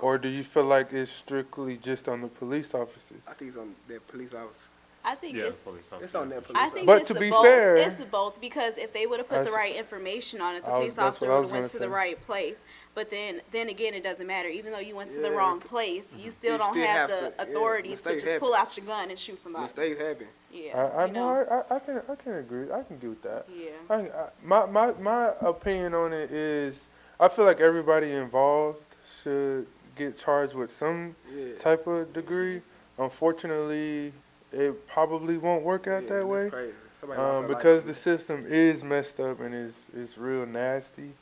Speaker 2: Or do you feel like it's strictly just on the police officers?
Speaker 5: I think it's on that police officer.
Speaker 4: I think it's.
Speaker 5: It's on that police
Speaker 4: I
Speaker 5: officer.
Speaker 4: think
Speaker 2: But
Speaker 4: it's
Speaker 2: to
Speaker 4: a
Speaker 2: be
Speaker 4: both.
Speaker 2: fair-
Speaker 4: It's both because if they would have put the
Speaker 2: That's-
Speaker 4: right information on it, the
Speaker 2: I was-
Speaker 4: police
Speaker 2: that's
Speaker 4: officer
Speaker 2: what I
Speaker 4: would
Speaker 2: was
Speaker 4: have went to
Speaker 2: gonna
Speaker 4: the
Speaker 2: say.
Speaker 4: right place. But then again, it doesn't matter. Even though you went to the
Speaker 5: Yeah.
Speaker 4: wrong place, you still
Speaker 5: You
Speaker 4: don't
Speaker 5: still
Speaker 4: have
Speaker 5: have
Speaker 4: the
Speaker 5: to- yeah,
Speaker 4: authority to
Speaker 5: mistakes
Speaker 4: just
Speaker 5: happen.
Speaker 4: pull out your gun and shoot somebody.
Speaker 5: Mistakes happen.
Speaker 4: Yeah,
Speaker 2: I
Speaker 4: you
Speaker 2: know, I can agree. I can agree with that.
Speaker 4: Yeah.
Speaker 2: My opinion on it is, I feel like everybody involved should get charged with some
Speaker 5: Yeah.
Speaker 2: type of degree. Unfortunately, it probably won't work out
Speaker 5: Yeah,
Speaker 2: that
Speaker 5: that's
Speaker 2: way,
Speaker 5: crazy. Somebody lost their
Speaker 2: because
Speaker 5: life.
Speaker 2: the system is messed up and it's real nasty.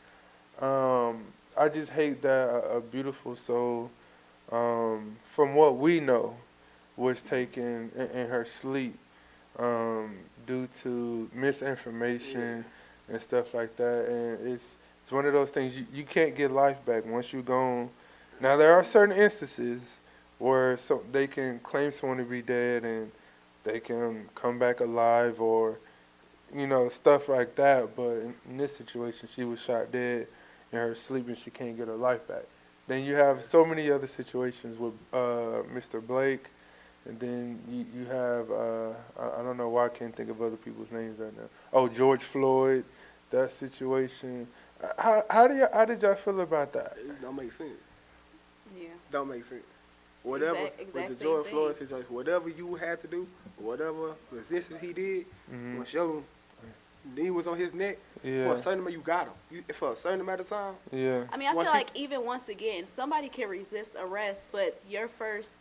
Speaker 2: I just hate that a beautiful soul, from what we know, was taken in her sleep due to misinformation and stuff like that. And it's one of those things you can't get life back once you're gone. Now there are certain instances where they can claim someone to be dead and they can come back alive or stuff like that. But in this situation, she was shot dead in her sleep and she can't get her life back. Then you have so many other situations with Mr. Blake. And then you have, I don't know why I can't think of other people's names right now. Oh, George Floyd, that situation. How did y'all feel about that?
Speaker 5: It don't make sense.
Speaker 4: Yeah.
Speaker 5: Don't make sense. Whatever
Speaker 4: Exact
Speaker 5: with the
Speaker 4: same
Speaker 5: George
Speaker 4: thing.
Speaker 5: Floyd situation, whatever you had to do, whatever resistance he did, when show knee was on his neck, for
Speaker 2: Yeah,
Speaker 5: a certain amount you got him. For a certain amount of time,
Speaker 2: yeah.
Speaker 4: I mean, I
Speaker 5: Once
Speaker 4: feel
Speaker 5: you-
Speaker 4: like even once again, somebody can resist arrest, but your first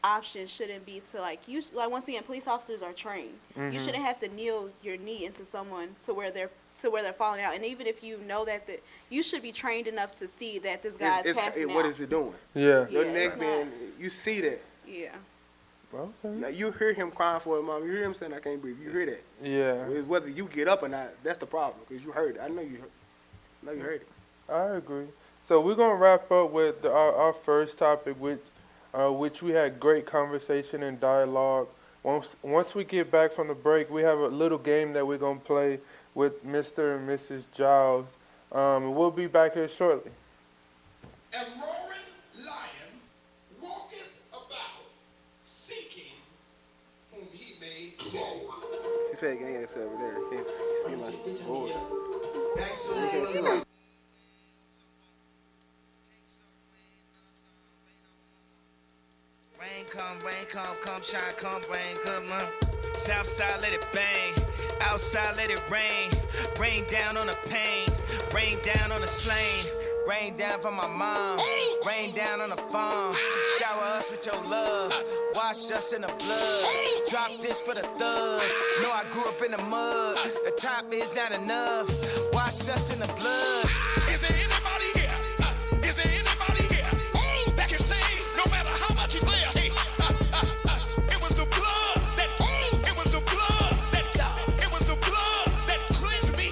Speaker 4: option shouldn't be to like once again, police officers are trained.
Speaker 2: Mm-hmm.
Speaker 4: You shouldn't have to kneel your knee into someone to where they're falling out. And even if you know that you should be trained enough to see that this guy's passing out.
Speaker 5: What is it doing?
Speaker 2: Yeah.
Speaker 5: Your
Speaker 4: Yeah,
Speaker 5: neck
Speaker 4: it's
Speaker 5: being, you see that.
Speaker 4: Yeah.
Speaker 2: Okay.
Speaker 5: Now, you hear him crying for his mom. You hear him saying, I can't breathe. You hear that.
Speaker 2: Yeah.
Speaker 5: It's whether you get up or not, that's the problem, because you heard it. I know you heard it.
Speaker 2: I agree. So we're gonna wrap up with our first topic, which we had great conversation and dialogue. Once we get back from the break, we have a little game that we're gonna play with Mr. and Mrs. Giles. We'll be back here shortly.
Speaker 6: A roaring lion walketh about, seeking whom he may devour.
Speaker 5: See, Pat gang ass over there. Can't see my board.
Speaker 7: Rain come shine, come bring good man. South side let it bang, outside let it rain. Rain down on the pain, rain down on the slain. Rain down from my mom, rain down on the farm. Shower us with your love, wash us in the blood. Drop this for the thugs, know I grew up in the mud. The top is not enough, wash us in the blood.
Speaker 6: Is there anybody here? Is there anybody here that can say no matter how much you play? Hey, it was the blood that. It was the blood that. It was the blood that cleansed me.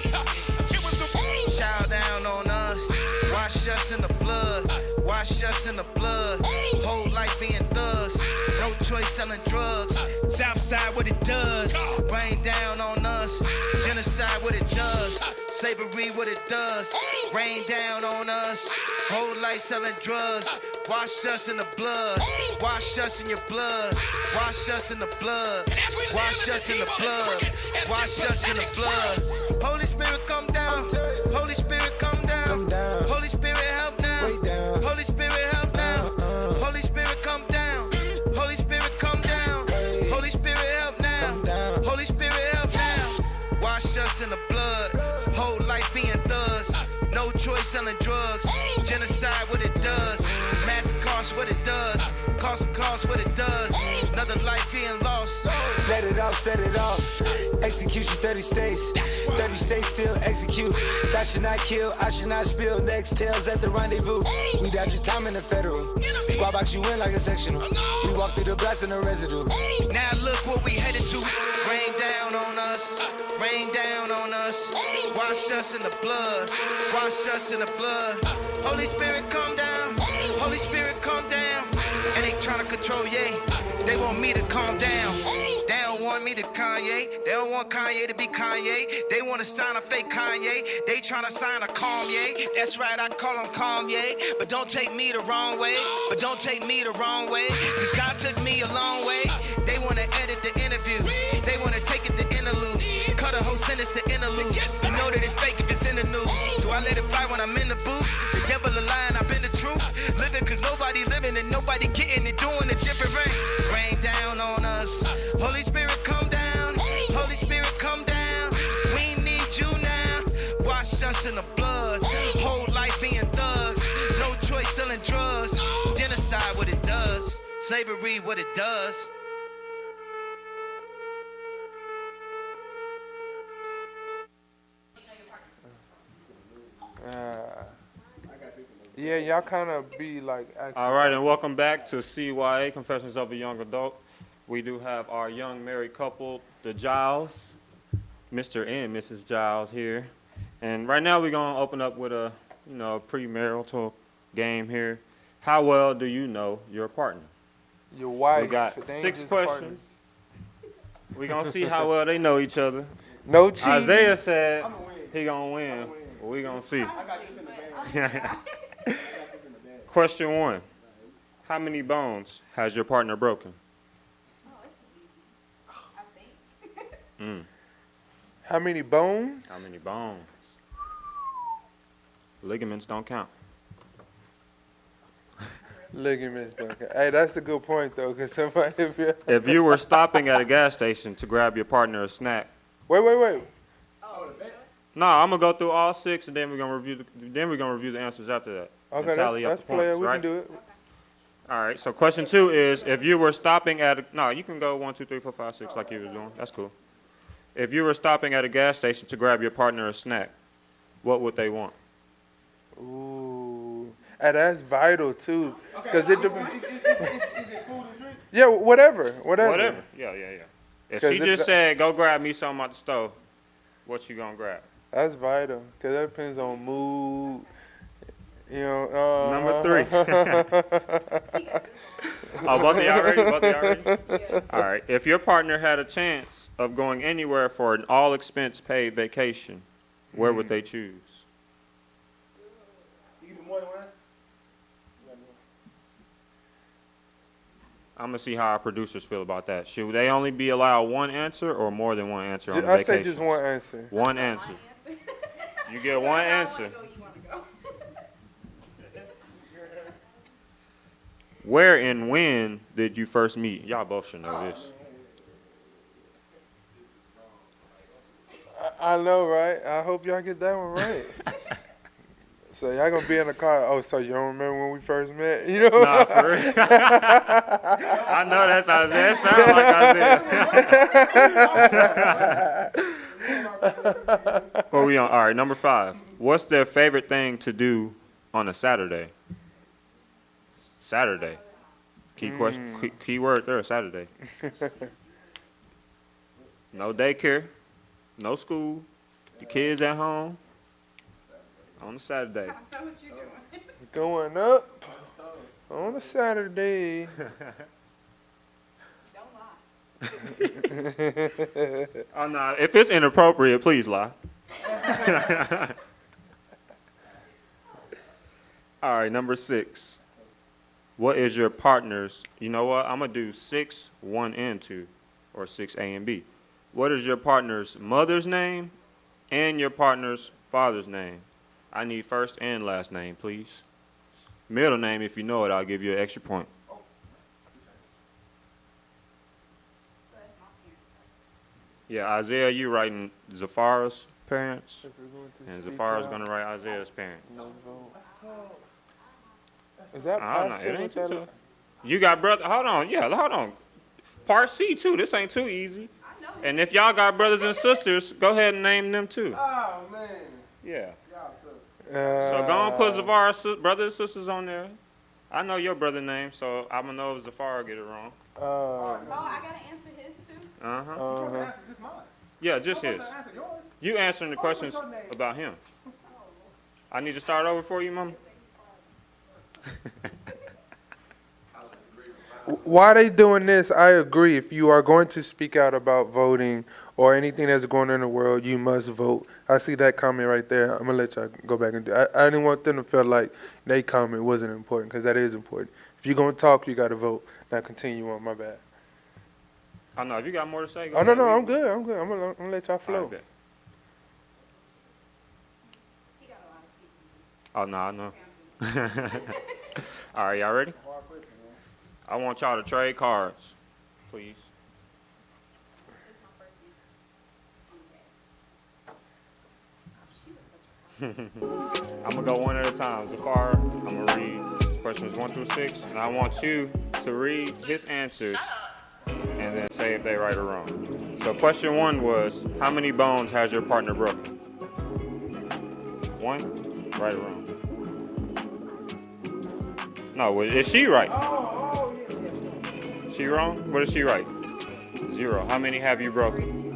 Speaker 6: It was the.
Speaker 7: Shower down on us, wash us in the blood, wash us in the blood. Whole life being thugs, no choice selling drugs. Southside what it does, rain down on us. Genocide what it does, slavery what it does. Rain down on us, whole life selling drugs. Wash us in the blood, wash us in your blood, wash us in the blood, wash us in the blood, wash us in the blood. Holy Spirit come down, Holy Spirit come down, Holy Spirit help now, Holy Spirit help now, Holy Spirit come down, Holy Spirit come down, Holy Spirit help now, Holy Spirit help now. Wash us in the blood, whole life being thugs, no choice selling drugs. Genocide what it does, mass cost what it does, cost what it does. Another life being lost.
Speaker 8: Let it off, set it off. Execution 30 states. 30 states still execute. That should not kill, I should not spill. Next tails at the rendezvous. We dodge your time in the federal. Squad box you in like a sectional. We walk through the blast in the residue.
Speaker 7: Now look what we headed to. Rain down on us, rain down on us. Wash us in the blood, wash us in the blood. Holy Spirit come down, Holy Spirit come down. And they tryna control, yeah. They want me to calm down. They don't want me to Kanye. They don't want Kanye to be Kanye. They wanna sign a fake Kanye. They tryna sign a Kanye. That's right, I call him Kanye. But don't take me the wrong way. But don't take me the wrong way. Cause God took me a long way. They wanna edit the interviews. They wanna take it to interludes. Cut a whole sentence to interlude. You know that it's fake if it's in the news. So I let it fly when I'm in the booth. The devil a lie and I've been the truth. Living cause nobody living and nobody getting it. Doing it different rain. Rain down on us. Holy Spirit come down. Holy Spirit come down. We need you now. Wash us in the blood. Whole life being thugs. No choice selling drugs. Genocide what it does. Slavery what it does.
Speaker 2: Yeah, y'all kind of be like.
Speaker 3: All right, and welcome back to CYA, Confessions of a Young Adult. We do have our young married couple, the Giles, Mr. and Mrs. Giles here. And right now we're going to open up with a, premarital game here. How well do you know your partner?
Speaker 2: Your wife.
Speaker 3: We got
Speaker 2: they ain't
Speaker 3: 6
Speaker 2: just
Speaker 3: questions.
Speaker 2: partners.
Speaker 3: We're going to see how well they know each other.
Speaker 2: No cheating.
Speaker 3: Isaiah said he going to win. Well, we're going to see. Question 1. How many bones has your partner broken?
Speaker 2: How many bones?
Speaker 3: How many bones? Ligaments don't count.
Speaker 2: Ligaments. Okay. Hey, that's a good point though, because somebody.
Speaker 3: If you were stopping at a gas station to grab your partner a snack,
Speaker 2: Wait.
Speaker 3: no, I'm gonna go through all 6, and then we're gonna review the answers after that.
Speaker 2: Okay,
Speaker 3: and tally up
Speaker 2: that's
Speaker 3: the points,
Speaker 2: player. We
Speaker 3: right?
Speaker 2: can do it.
Speaker 3: All right, so question 2 is, if you were stopping at, no, you can go 1, 2, 3, 4, 5, 6 like you were doing. That's cool. If you were stopping at a gas station to grab your partner a snack, what would they want?
Speaker 2: Ooh, and that's vital too, because it depends. Yeah, whatever.
Speaker 3: Whatever. Yeah. If
Speaker 2: 'Cause
Speaker 3: she
Speaker 2: if
Speaker 3: just
Speaker 2: the-
Speaker 3: said, go grab me something out the stove, what you gonna grab?
Speaker 2: That's vital, because that depends on mood. You know.
Speaker 3: Number 3. Oh, both of y'all ready? All right. If your partner had a chance of going anywhere for an all-expense paid vacation, where would they choose? I'm gonna see how our producers feel about that. Should they only be allowed one answer or more than one answer on the
Speaker 2: I
Speaker 3: vacation?
Speaker 2: say just one answer.
Speaker 3: One answer. You get one answer. Where and when did you first meet? Y'all both should know this.
Speaker 2: I know, right? I hope y'all get that one right. So y'all gonna be in the car. Oh, so you don't remember when we first met? You know?
Speaker 3: Nah, for real. I know that's Isaiah. It sounds like Isaiah. What we on? All right, number 5. What's their favorite thing to do on a Saturday? Saturday. Key question. Key word there. Saturday. No daycare. No school. The kids at home. On a Saturday.
Speaker 2: Going up on a Saturday.
Speaker 3: Oh no! If it's inappropriate, please lie. All right, number 6. What is your partner's? You know what? I'm gonna do 6, 1, and 2, or 6 A and B. What is your partner's mother's name and your partner's father's name? I need first and last name, please. Middle name, if you know it, I'll give you an extra point. Yeah, Isaiah, you writing Zafara's parents, and Zafara's gonna write Isaiah's parents.
Speaker 2: Is that
Speaker 3: I don't know.
Speaker 2: possible?
Speaker 3: It ain't too tough. You got brother. Hold on. Yeah, hold on. Part C too. This ain't too easy. And if y'all got brothers and sisters, go ahead and name them too.
Speaker 5: Oh man.
Speaker 3: Yeah. So go on, put Zafara's brothers and sisters on there. I know your brother name, so I'm gonna know if Zafara get it wrong.
Speaker 4: Oh, I gotta answer his too.
Speaker 3: Yeah, just his. You answering the questions about him. I need to start over for you, Mama.
Speaker 2: Why they doing this, I agree. If you are going to speak out about voting or anything that's going on in the world, you must vote. I see that comment right there. I'm going to let y'all go back and do it. I didn't want them to feel like they comment wasn't important, because that is important. If you're going to talk, you got to vote. Now continue on, my bad.
Speaker 3: I know. If you got more to say, go
Speaker 2: Oh, no,
Speaker 3: ahead.
Speaker 2: no, I'm good. I'm good. I'm going to let y'all
Speaker 3: All
Speaker 2: flow.
Speaker 3: right, bet. Oh, no, I know. All right, y'all ready? I want y'all to trade cards, please. I'm going to go one at a time. Zafar, I'm going to read questions 1 through 6, and I want you to read his answers and then say if they're right or wrong. So question 1 was, how many bones has your partner broken? 1, right or wrong? No, is she right? She wrong? What is she right? 0. How many have you broken?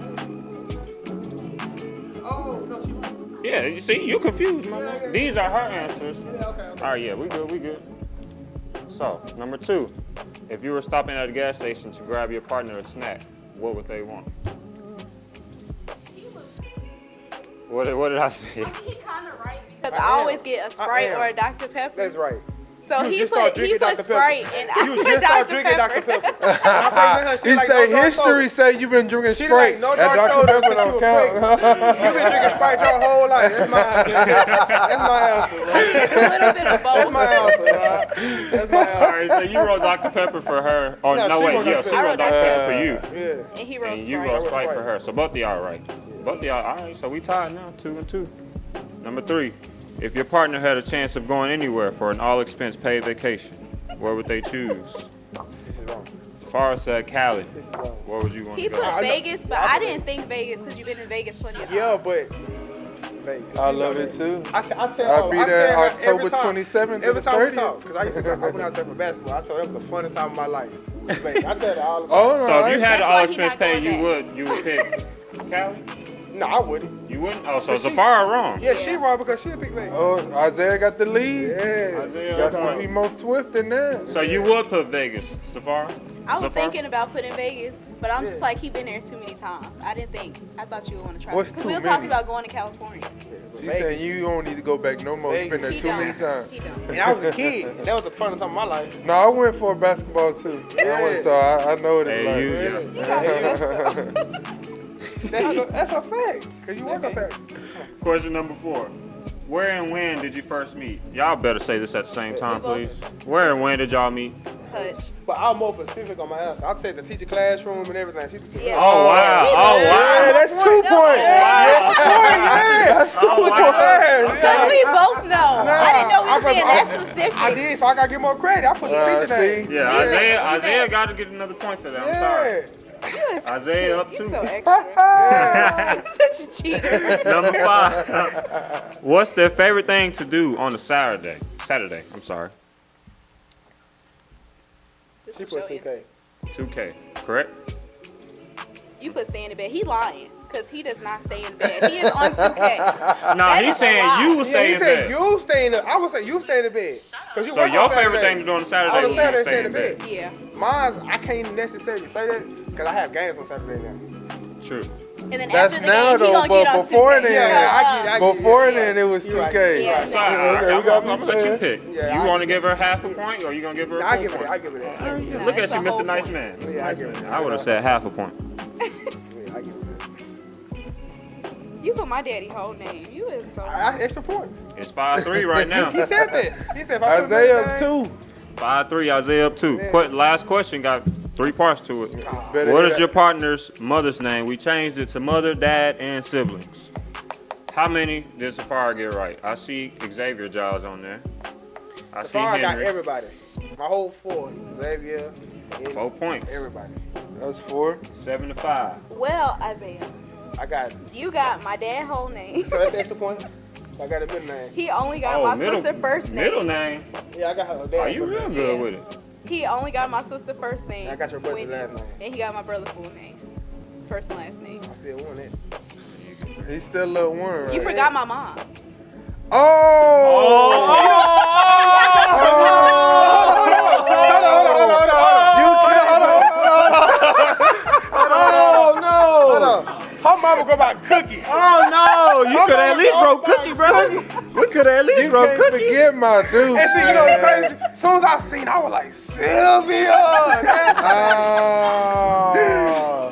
Speaker 5: Oh no, she right.
Speaker 3: Yeah, you see, you confused, my man.
Speaker 5: yeah.
Speaker 3: These are her answers.
Speaker 5: Yeah, okay.
Speaker 3: All right, yeah, we good. So, number 2, if you were stopping at a gas station to grab your partner a snack, what would they want? What did I say?
Speaker 4: He kind of right because I always get a Sprite
Speaker 5: am.
Speaker 4: or a Dr. Pepper.
Speaker 5: That's right.
Speaker 4: So
Speaker 5: You
Speaker 4: he
Speaker 5: just start
Speaker 4: put
Speaker 5: drinking Dr.
Speaker 4: Sprite
Speaker 5: Pepper.
Speaker 4: and I
Speaker 5: You
Speaker 4: put
Speaker 5: just start
Speaker 4: Dr.
Speaker 5: drinking Dr.
Speaker 4: Pepper.
Speaker 5: Pepper.
Speaker 2: He say history say you've been drinking
Speaker 5: She
Speaker 2: Sprite.
Speaker 5: like, no
Speaker 2: That
Speaker 5: dark
Speaker 2: Dr.
Speaker 5: soda
Speaker 2: Pepper
Speaker 5: since you
Speaker 2: don't
Speaker 5: were
Speaker 2: count.
Speaker 5: You've been drinking Sprite your whole life. That's my answer. That's my answer, bro.
Speaker 4: It's a little bit of
Speaker 5: That's
Speaker 4: both.
Speaker 5: my answer, bro. That's my
Speaker 3: All
Speaker 5: answer.
Speaker 3: right, so you wrote Dr. Pepper for her. Or
Speaker 5: No,
Speaker 3: no,
Speaker 5: she
Speaker 3: wait,
Speaker 5: wrote
Speaker 3: yeah,
Speaker 5: Dr.
Speaker 3: she
Speaker 5: Pepper.
Speaker 3: wrote Dr. Pepper for you.
Speaker 5: Yeah.
Speaker 4: And he wrote
Speaker 3: And you
Speaker 4: Sprite.
Speaker 3: wrote Sprite for
Speaker 5: Sprite.
Speaker 3: her. So both of y'all right. Both of y'all, all right, so we tied now, 2 and 2. Number 3, if your partner had a chance of going anywhere for an all-expense paid vacation, where would they choose?
Speaker 5: This is wrong.
Speaker 3: Safari said Cali.
Speaker 5: This is wrong.
Speaker 3: Where would you want
Speaker 4: He
Speaker 3: to
Speaker 4: put
Speaker 3: go?
Speaker 5: I know-
Speaker 4: Vegas, but
Speaker 5: I
Speaker 4: I
Speaker 5: put
Speaker 4: didn't think Vegas because you've been in Vegas plenty of times.
Speaker 5: Yeah, but Vegas.
Speaker 2: I love it too.
Speaker 5: I tell
Speaker 2: I'll be
Speaker 5: I
Speaker 2: there
Speaker 5: tell her
Speaker 2: October
Speaker 5: every time-
Speaker 2: 27th to
Speaker 5: Every
Speaker 2: the
Speaker 5: time we
Speaker 2: 30th.
Speaker 5: talk, because I used to go, I went out there for basketball. I told them it was the funnest time of my life. Vegas. I tell her all the time.
Speaker 2: Oh, no,
Speaker 3: So if you had
Speaker 4: That's
Speaker 3: the
Speaker 4: why
Speaker 3: all
Speaker 4: he
Speaker 3: expense
Speaker 4: not
Speaker 3: paid,
Speaker 4: going
Speaker 3: you would pick Cali?
Speaker 5: No, I wouldn't.
Speaker 3: You wouldn't? Oh, so
Speaker 5: But she-
Speaker 3: Safari wrong.
Speaker 5: Yeah, she wrong because she a big Vegas.
Speaker 2: Oh, Isaiah got the lead.
Speaker 5: Yeah.
Speaker 3: Isaiah,
Speaker 2: Got to
Speaker 3: okay.
Speaker 2: be more swift than that.
Speaker 3: So you would put Vegas, Safari?
Speaker 4: I was
Speaker 3: Safari?
Speaker 4: thinking about putting Vegas, but I'm just
Speaker 5: Yeah.
Speaker 4: like, he been there too many times. I didn't think. I thought you would want to try.
Speaker 2: What's
Speaker 4: Because
Speaker 2: too
Speaker 4: we were talking
Speaker 2: many?
Speaker 4: about going to California.
Speaker 2: She saying you don't need to go back no more. You've been there
Speaker 4: He
Speaker 2: too
Speaker 4: don't.
Speaker 2: many times.
Speaker 4: He don't.
Speaker 5: And I was a kid. And that was the funnest time of my life.
Speaker 2: No, I went for basketball too.
Speaker 5: Yeah.
Speaker 2: So I know what it's
Speaker 3: Hey,
Speaker 2: like.
Speaker 3: you, yeah.
Speaker 4: You gotta do this stuff.
Speaker 5: That's a fact. Because you work up there.
Speaker 3: Question number 4. Where and when did you first meet? Y'all better say this at the same time, please. Where and when did y'all meet?
Speaker 4: Hutch.
Speaker 5: But I'm more specific on my answer. I'll take the teacher classroom and everything.
Speaker 4: Yeah.
Speaker 3: Oh, wow. Oh,
Speaker 2: Yeah,
Speaker 3: wow.
Speaker 2: that's 2 points. That's 2
Speaker 3: Oh, wow.
Speaker 2: points.
Speaker 4: Because we both know. I didn't know we was being that specific.
Speaker 5: I did, so I got to get more credit. I put the teacher name.
Speaker 2: See?
Speaker 3: Yeah,
Speaker 4: Yeah.
Speaker 3: Isaiah got to get another point for that. I'm sorry. Isaiah up
Speaker 4: You're
Speaker 3: 2.
Speaker 4: so extra. Such a cheater.
Speaker 3: Number 5. What's their favorite thing to do on a Saturday? I'm sorry.
Speaker 4: This
Speaker 5: She
Speaker 4: was your
Speaker 5: put 2K.
Speaker 4: answer.
Speaker 3: 2K, correct?
Speaker 4: You put stay in bed. He lying. Because he does not stay in bed. He is on 2K.
Speaker 3: No,
Speaker 4: That
Speaker 3: he's
Speaker 4: is a
Speaker 3: saying
Speaker 4: lie.
Speaker 3: you will
Speaker 5: Yeah,
Speaker 3: stay
Speaker 5: he
Speaker 3: in
Speaker 5: said
Speaker 3: bed.
Speaker 5: you stay in the. I would say you stay in the bed. Cause you
Speaker 3: So
Speaker 5: work
Speaker 3: your
Speaker 5: on
Speaker 3: favorite
Speaker 5: Saturday.
Speaker 3: thing to do on a Saturday
Speaker 5: On a
Speaker 3: is
Speaker 5: Saturday,
Speaker 3: to stay in bed.
Speaker 4: Yeah.
Speaker 5: Mine's, I can't necessarily say that because I have games on Saturday now.
Speaker 3: True.
Speaker 4: And then
Speaker 2: That's
Speaker 4: after the
Speaker 2: now
Speaker 4: game,
Speaker 2: though,
Speaker 4: he gonna
Speaker 2: but
Speaker 4: get on
Speaker 2: before
Speaker 4: 2K.
Speaker 2: then-
Speaker 5: Yeah, I get it.
Speaker 2: Before
Speaker 4: Yeah.
Speaker 2: then, it was
Speaker 5: You're right.
Speaker 2: 2K.
Speaker 4: Yeah.
Speaker 3: So I'm
Speaker 2: Okay, we
Speaker 3: going
Speaker 2: gotta
Speaker 3: to
Speaker 2: be
Speaker 3: let you
Speaker 2: fair.
Speaker 3: pick.
Speaker 5: Yeah,
Speaker 3: You
Speaker 5: I
Speaker 3: want to
Speaker 5: get
Speaker 3: give her half a point or you going to give her a
Speaker 5: I
Speaker 3: full
Speaker 5: give it.
Speaker 3: point?
Speaker 5: I give it. that.
Speaker 4: No,
Speaker 3: Look at
Speaker 4: it's
Speaker 3: you,
Speaker 4: a
Speaker 3: Mr.
Speaker 4: whole
Speaker 3: Nice
Speaker 4: point.
Speaker 3: Man.
Speaker 5: Yeah, I give it.
Speaker 3: I would have said half a point.
Speaker 5: Yeah, I give it. that.
Speaker 4: You put my daddy whole name. You is so.
Speaker 5: I extra points.
Speaker 3: It's 5-3 right now.
Speaker 5: He said that. He said if I put
Speaker 2: Isaiah
Speaker 5: him
Speaker 2: up
Speaker 5: in
Speaker 2: 2.
Speaker 3: 5-3, Isaiah up 2. Last question got 3 parts to it.
Speaker 2: Better
Speaker 3: What
Speaker 2: hit
Speaker 3: is your partner's mother's name? We changed it to mother, dad, and siblings. How many did Safari get right? I see Xavier Giles on there. I see
Speaker 5: I got
Speaker 3: Henry.
Speaker 5: everybody. My whole 4. Xavier.
Speaker 3: 4 points.
Speaker 5: Everybody.
Speaker 2: That's 4.
Speaker 3: 7-5.
Speaker 4: Well, Isaiah,
Speaker 5: I got.
Speaker 4: you got my dad whole name.
Speaker 5: So that's extra points. I got a middle name.
Speaker 4: He only got my sister first name.
Speaker 3: Middle name.
Speaker 5: Yeah, I got her dad.
Speaker 3: Are you real good with it?
Speaker 4: He only got my sister first name.
Speaker 5: I got your brother's
Speaker 4: Whitney.
Speaker 5: last name.
Speaker 4: And he got my brother full name. First and last name.
Speaker 5: I still won it.
Speaker 2: He's still little 1, right?
Speaker 4: You forgot my mom.
Speaker 5: Oh no! Her mama go buy cookies.
Speaker 3: Oh no! You could at least wrote Cookie, bro. We could at least
Speaker 2: You can't forget my dude.
Speaker 5: And see, you know what's crazy? As soon as I seen, I was like, Sylvia.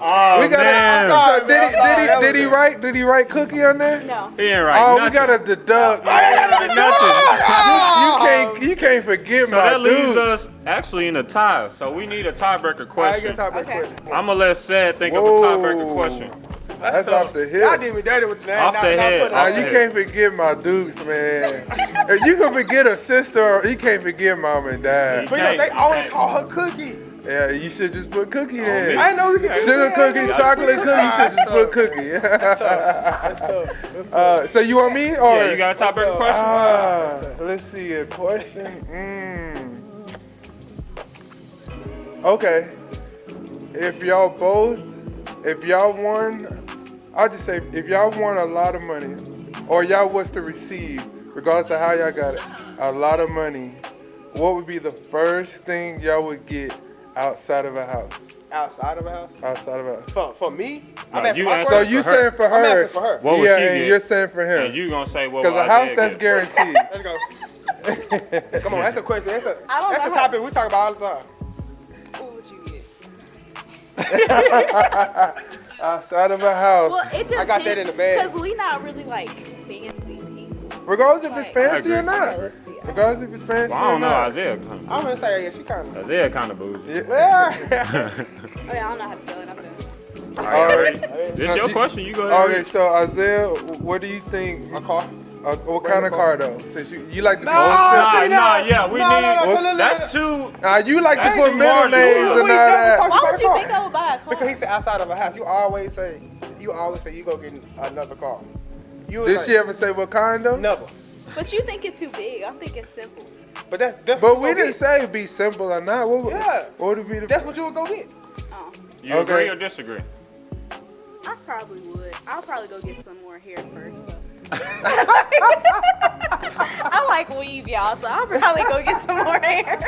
Speaker 3: Oh
Speaker 2: We got
Speaker 3: man.
Speaker 2: So
Speaker 5: man.
Speaker 2: did he write Cookie on there?
Speaker 4: No.
Speaker 3: He ain't right.
Speaker 2: Oh, we
Speaker 3: nothing.
Speaker 2: gotta deduct.
Speaker 3: Nothing.
Speaker 2: You can't forget
Speaker 3: So
Speaker 2: my
Speaker 3: that leaves
Speaker 2: dude.
Speaker 3: us actually in a tie. So we need a tiebreaker
Speaker 5: I
Speaker 3: question.
Speaker 5: get top
Speaker 4: Okay.
Speaker 5: question.
Speaker 3: I'm gonna let Seth think of a
Speaker 2: Whoa.
Speaker 3: tiebreaker question.
Speaker 2: That's off the
Speaker 5: Y'all
Speaker 2: hip.
Speaker 5: did me dirty with the name.
Speaker 3: Off the head.
Speaker 2: Now
Speaker 3: Off
Speaker 2: you
Speaker 3: the
Speaker 2: can't forget my dukes, man. If you can forget a sister, you can't forget mom and dad.
Speaker 5: But you know, they always call her Cookie.
Speaker 2: Yeah, you should just put Cookie
Speaker 5: I
Speaker 2: there.
Speaker 5: didn't know you could do
Speaker 2: Sugar
Speaker 5: that.
Speaker 2: cookie, chocolate cookie, you should just put Cookie. So you want me or?
Speaker 3: Yeah, you got a tiebreaker question?
Speaker 2: Let's see a question. Okay. If y'all won, I'll just say if y'all won a lot of money, or y'all was to receive, regardless of how y'all got it, a lot of money, what would be the first thing y'all would get outside of a house?
Speaker 5: Outside of a house?
Speaker 2: Outside of a house.
Speaker 5: For me?
Speaker 3: No,
Speaker 5: I'm asking
Speaker 3: you
Speaker 5: my
Speaker 3: answer
Speaker 2: So
Speaker 5: question.
Speaker 2: you
Speaker 3: for her.
Speaker 2: saying for
Speaker 5: I'm
Speaker 2: her?
Speaker 5: asking for her.
Speaker 3: What would
Speaker 2: yeah,
Speaker 3: she
Speaker 2: and
Speaker 3: get?
Speaker 2: you're saying for
Speaker 3: And
Speaker 2: him.
Speaker 3: you gonna say what?
Speaker 2: Because
Speaker 3: will
Speaker 2: a house
Speaker 3: Isaiah
Speaker 2: that's
Speaker 3: get?
Speaker 2: guaranteed.
Speaker 5: Let's go. Come on, that's a question. That's a
Speaker 4: I don't know how-
Speaker 5: topic we talk about all the time.
Speaker 4: What would you get?
Speaker 2: Outside of a house.
Speaker 4: Well, it depends.
Speaker 5: I got that in the bag.
Speaker 4: Because we not really like fancy people.
Speaker 2: Regardless if it's
Speaker 4: Like-
Speaker 2: fancy or
Speaker 3: I
Speaker 2: not. Regardless if it's fancy
Speaker 3: Well, I
Speaker 2: or
Speaker 3: don't know.
Speaker 2: not.
Speaker 3: Isaiah kind
Speaker 5: I'm gonna say, yeah, she kind of.
Speaker 3: of. Isaiah kind of bougie.
Speaker 2: Yeah.
Speaker 5: Yeah.
Speaker 4: Oh, yeah, I don't know how to spell it. I'm done.
Speaker 3: All right,
Speaker 2: Alright.
Speaker 3: ready? This
Speaker 2: No,
Speaker 3: your
Speaker 2: you-
Speaker 3: question. You go ahead.
Speaker 2: Okay, so Isaiah, what do you think?
Speaker 5: A car.
Speaker 2: What kind of car though? Since you like to be
Speaker 3: Nah,
Speaker 2: simple.
Speaker 3: yeah, we need.
Speaker 2: no,
Speaker 3: That's too.
Speaker 2: Nah, you like to
Speaker 5: Hey,
Speaker 2: put middle
Speaker 3: Marshall.
Speaker 2: names and all
Speaker 5: We never
Speaker 2: that.
Speaker 5: talk-
Speaker 4: Why would you think I would buy a car?
Speaker 5: Because he said outside of a house. You always say you go get another car. You was
Speaker 2: Did
Speaker 5: like,
Speaker 2: she ever say what kind though?
Speaker 5: never?
Speaker 4: But you think it's too big. I'm thinking simple.
Speaker 5: But that's
Speaker 2: But we didn't say be simple or not.
Speaker 5: Yeah.
Speaker 2: What would be the?
Speaker 5: That's what you would go get.
Speaker 4: Oh,
Speaker 3: You
Speaker 2: Okay.
Speaker 3: agree or disagree?
Speaker 4: I probably would. I'll probably go get some more hair first. So. I like weave, y'all, so I'll probably go get some more hair.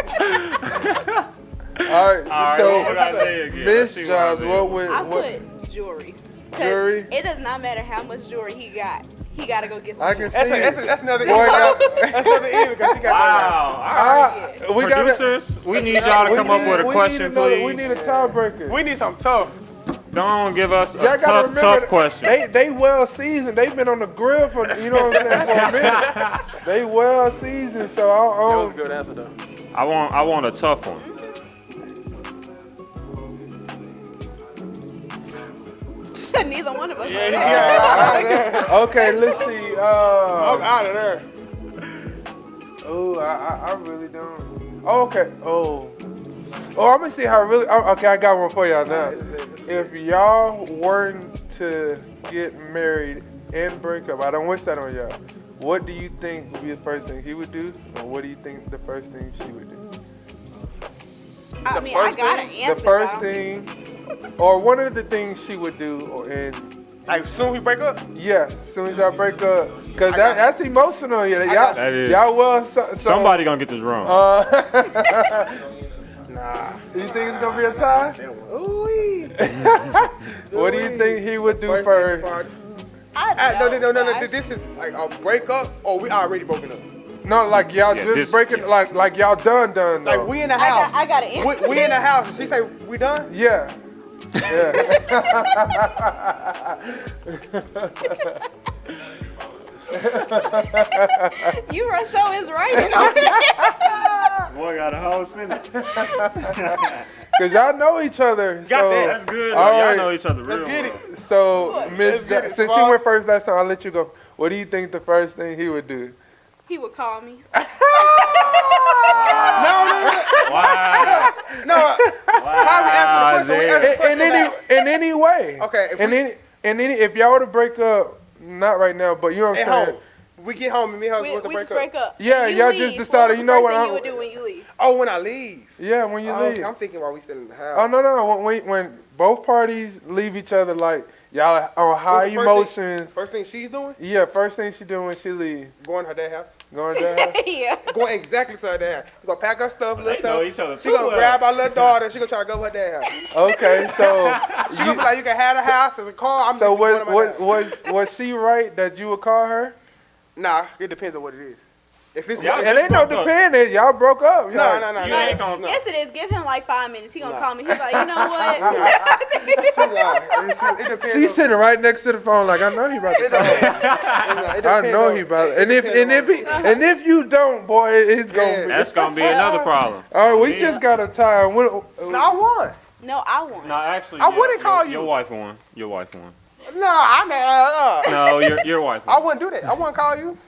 Speaker 2: All right.
Speaker 3: All right,
Speaker 2: So
Speaker 3: what would I say again? Let's
Speaker 2: Miss
Speaker 3: see
Speaker 2: Jobs,
Speaker 3: I
Speaker 2: what would
Speaker 4: I
Speaker 2: what?
Speaker 4: put jewelry. 'Cause
Speaker 2: Jewelry?
Speaker 4: It does not matter how much jewelry he got. He gotta go get some.
Speaker 2: I can see.
Speaker 5: That's another
Speaker 2: Boy, got-
Speaker 5: That's another even because she got
Speaker 3: Wow. All right.
Speaker 2: we got
Speaker 3: Producers, we need y'all to come up with a question, please.
Speaker 2: We need a tiebreaker.
Speaker 5: We need something tough.
Speaker 3: Don't give us
Speaker 2: Y'all
Speaker 3: a
Speaker 2: gotta
Speaker 3: tough
Speaker 2: remember,
Speaker 3: question.
Speaker 2: They well seasoned. They've been on the grill for you know what I'm saying for a minute. They well seasoned, so I don't.
Speaker 5: good answer though.
Speaker 3: I want a tough one.
Speaker 4: Neither one of us.
Speaker 2: Okay, let's see.
Speaker 5: I'm out of there.
Speaker 2: Oh, I really don't. Oh, okay. Oh, I'm gonna see how really. Okay, I got one for y'all now. If y'all weren't to get married and break up, I don't wish that on y'all. What do you think would be the first thing he would do, or what do you think the first thing she would do?
Speaker 4: I mean, I got an answer.
Speaker 2: The first
Speaker 4: though.
Speaker 2: thing, or one of the things she would do, and
Speaker 5: Like soon we break up.
Speaker 2: yeah, as soon as y'all break up, cause that's emotional. Yeah, y'all,
Speaker 3: That is.
Speaker 2: y'all well. So,
Speaker 3: Somebody gonna get this wrong.
Speaker 5: Nah.
Speaker 2: You think it's gonna be a tie?
Speaker 5: Ooh-wee.
Speaker 2: What do you think he would do first?
Speaker 5: No. This is like a breakup, or we already broken up.
Speaker 2: No, like y'all
Speaker 3: Yeah,
Speaker 2: just
Speaker 3: this-
Speaker 2: breaking, like y'all done though.
Speaker 5: Like we in the
Speaker 4: I
Speaker 5: house.
Speaker 4: got an answer.
Speaker 5: We in the house. She say we done.
Speaker 2: Yeah. Yeah.
Speaker 4: You run show is right. on it.
Speaker 3: Boy got a whole sentence.
Speaker 2: Cause y'all know each other.
Speaker 5: Got
Speaker 2: so,
Speaker 5: that.
Speaker 3: That's good.
Speaker 2: All
Speaker 3: Y'all
Speaker 2: right.
Speaker 3: know each other real
Speaker 5: Let's get
Speaker 3: well.
Speaker 5: it.
Speaker 2: So, Miss,
Speaker 5: get it,
Speaker 2: since you
Speaker 5: Swab.
Speaker 2: went first last time, I'll let you go. What do you think the first thing he would do?
Speaker 4: He would call me.
Speaker 3: Wow.
Speaker 5: No. How we answer the question? We answer the question now.
Speaker 2: In any way.
Speaker 5: Okay, if
Speaker 2: if y'all were to break up, not right now, but you know what I'm
Speaker 5: At
Speaker 2: saying.
Speaker 5: home. We get home and me and her want to
Speaker 4: We
Speaker 5: break
Speaker 4: just
Speaker 5: up.
Speaker 4: break up.
Speaker 2: Yeah,
Speaker 4: You
Speaker 2: y'all
Speaker 4: leave.
Speaker 2: just decided,
Speaker 4: What
Speaker 2: you know
Speaker 4: was the
Speaker 2: what,
Speaker 4: first thing
Speaker 2: I'm-
Speaker 4: you would do when you leave?
Speaker 5: Oh, when I leave.
Speaker 2: Yeah, when you
Speaker 5: Oh,
Speaker 2: leave.
Speaker 5: okay, I'm thinking while we still in the house.
Speaker 2: Oh no! When both parties leave each other, like y'all on high
Speaker 5: What's the
Speaker 2: emotions.
Speaker 5: First thing she's doing,
Speaker 2: Yeah, first thing she do when she leave,
Speaker 5: going to her dad's house.
Speaker 2: going down.
Speaker 4: Yeah.
Speaker 5: Going exactly to her dad's house. She gonna pack her stuff, little
Speaker 3: They know
Speaker 5: stuff.
Speaker 3: each other
Speaker 5: She
Speaker 3: too
Speaker 5: gonna
Speaker 3: well.
Speaker 5: grab our little daughter. She gonna try to go to her dad's house.
Speaker 2: Okay, so
Speaker 5: She gonna be like, you can have the house and the car. I'm
Speaker 2: so
Speaker 5: just going to my dad's.
Speaker 2: was she right that you would call her?
Speaker 5: Nah, it depends on what it is. If it's
Speaker 3: Y'all-
Speaker 2: It ain't no
Speaker 3: broke up.
Speaker 2: depending. Y'all broke up.
Speaker 5: no,
Speaker 2: Like,
Speaker 5: no, no,
Speaker 3: You
Speaker 5: no.
Speaker 3: ain't gonna.
Speaker 4: Yes, it is. Give him like 5 minutes. He gonna
Speaker 5: Nah.
Speaker 4: call me. He's like, you know what?
Speaker 5: She lied. It depends.
Speaker 2: She's
Speaker 5: on-
Speaker 2: sitting right next to the phone, like I know he about to call.
Speaker 5: it
Speaker 2: I
Speaker 5: depends
Speaker 2: know
Speaker 5: on-
Speaker 2: he about.
Speaker 5: it
Speaker 2: And
Speaker 5: depends on-
Speaker 2: if you don't, boy, it's gonna
Speaker 5: Yeah.
Speaker 2: be.
Speaker 3: That's gonna be another problem.
Speaker 2: All right, we
Speaker 3: Yeah.
Speaker 2: just got a tie.
Speaker 5: No, I won.
Speaker 4: No, I won.
Speaker 3: No, actually,
Speaker 5: I wouldn't call
Speaker 3: Your
Speaker 5: you.
Speaker 3: wife won. Your wife won.
Speaker 5: No, I'm not.
Speaker 3: No, your wife
Speaker 5: I
Speaker 3: won.
Speaker 5: wouldn't do that. I wouldn't call you.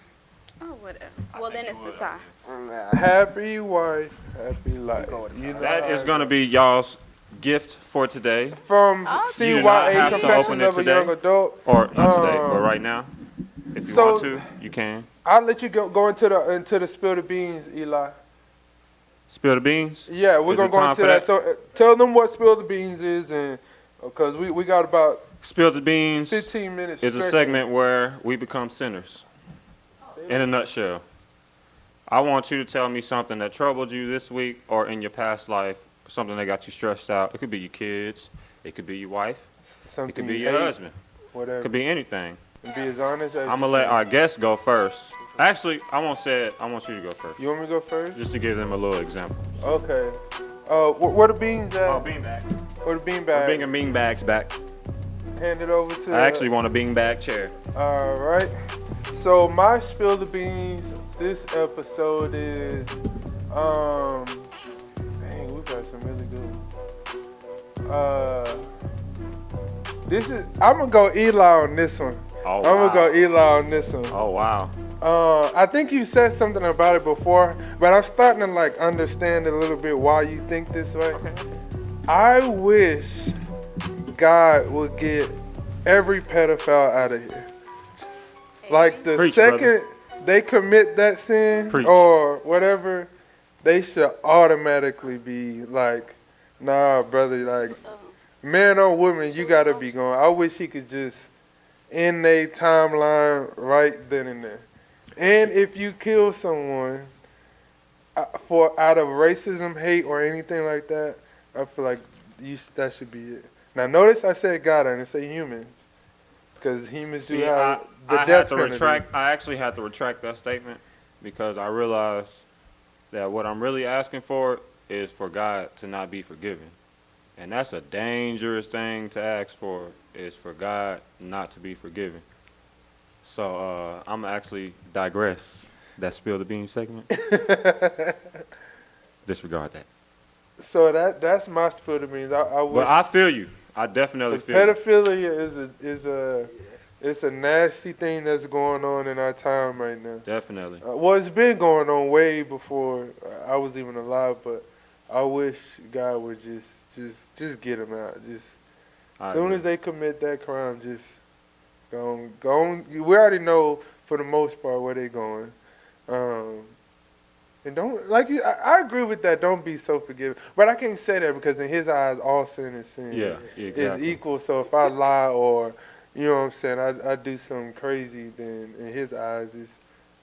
Speaker 4: Oh, whatever. Well, then it's a tie.
Speaker 5: Nah.
Speaker 2: Happy wife, happy life. You know
Speaker 3: That
Speaker 2: how
Speaker 3: is
Speaker 2: it
Speaker 3: gonna be y'all's gift for today,
Speaker 2: from
Speaker 4: You
Speaker 3: do not
Speaker 2: CYA
Speaker 3: have to
Speaker 2: Confessions
Speaker 3: open it
Speaker 2: of a
Speaker 3: today.
Speaker 2: Young Adult.
Speaker 3: or not today,
Speaker 2: Um,
Speaker 3: but right now. If you
Speaker 2: so-
Speaker 3: want to, you can.
Speaker 2: I'll let you go into the spill the beans, Eli.
Speaker 3: Spill the beans.
Speaker 2: Yeah, we're
Speaker 3: Is
Speaker 2: gonna
Speaker 3: it
Speaker 2: go
Speaker 3: time
Speaker 2: into
Speaker 3: for
Speaker 2: that. So tell them what spill the beans is, and because we got about
Speaker 3: Spill the beans
Speaker 2: 15 minutes.
Speaker 3: is a
Speaker 2: stretching.
Speaker 3: segment where we become sinners. In a nutshell, I want you to tell me something that troubled you this week or in your past life, something that got you stressed out. It could be your kids, it could be your wife,
Speaker 2: Something
Speaker 3: it could be
Speaker 2: you
Speaker 3: your
Speaker 2: hate,
Speaker 3: husband, it
Speaker 2: whatever.
Speaker 3: could be anything.
Speaker 2: And be as honest as
Speaker 3: I'm gonna let our guests go first. Actually, I won't say it. I want you to go first,
Speaker 2: you want me to go first?
Speaker 3: just to give them a little example.
Speaker 2: Okay. Where the beans at?
Speaker 3: beanbag.
Speaker 2: Where the bean
Speaker 3: We're
Speaker 2: bag?
Speaker 3: bringing bean bags back.
Speaker 2: Hand it over to.
Speaker 3: I actually want a bean bag chair.
Speaker 2: All right. So my spill the beans this episode is dang, we've got some really good ones. I'm gonna go Eli on this one.
Speaker 3: Oh,
Speaker 2: I'm gonna
Speaker 3: wow.
Speaker 2: go Eli on this one.
Speaker 3: Oh wow.
Speaker 2: I think you said something about it before, but I'm starting to like understand a little bit why you think this way.
Speaker 3: Okay.
Speaker 2: I wish God would get every pedophile out of here. Like the
Speaker 3: Preach,
Speaker 2: second
Speaker 3: brother.
Speaker 2: they commit that sin
Speaker 3: Preach.
Speaker 2: or whatever, they should automatically be like, nah, brother, like man or woman, you gotta be going. I wish he could just end their timeline right then and there. And if you kill someone for out of racism, hate, or anything like that, I feel like that should be it. Now, notice I said God, I didn't say humans, because humans do
Speaker 3: See,
Speaker 2: have the
Speaker 3: I had
Speaker 2: death
Speaker 3: to
Speaker 2: penalty.
Speaker 3: retract. I actually had to retract that statement because I realized that what I'm really asking for is for God to not be forgiven, and that's a dangerous thing to ask for. Is for God not to be forgiven. So I'm actually digress. That spill the beans segment. Disregard that.
Speaker 2: So that's my spill to means. I wish.
Speaker 3: But I feel you. I definitely
Speaker 2: 'Cause
Speaker 3: feel you.
Speaker 2: pedophilia it's a nasty thing that's going on in our time right now.
Speaker 3: Definitely.
Speaker 2: Well, it's been going on way before I was even alive, but I wish God would just get them out. Just
Speaker 3: I
Speaker 2: as soon
Speaker 3: agree.
Speaker 2: as they commit that crime, just go on. We already know for the most part where they're going. And don't I agree with that. Don't be so forgiving, but I can't say that because in His eyes, all sin is sin.
Speaker 3: Yeah,
Speaker 2: Is
Speaker 3: exactly.
Speaker 2: equal. So if I lie or you know what I'm saying, I do something crazy, then in His eyes it's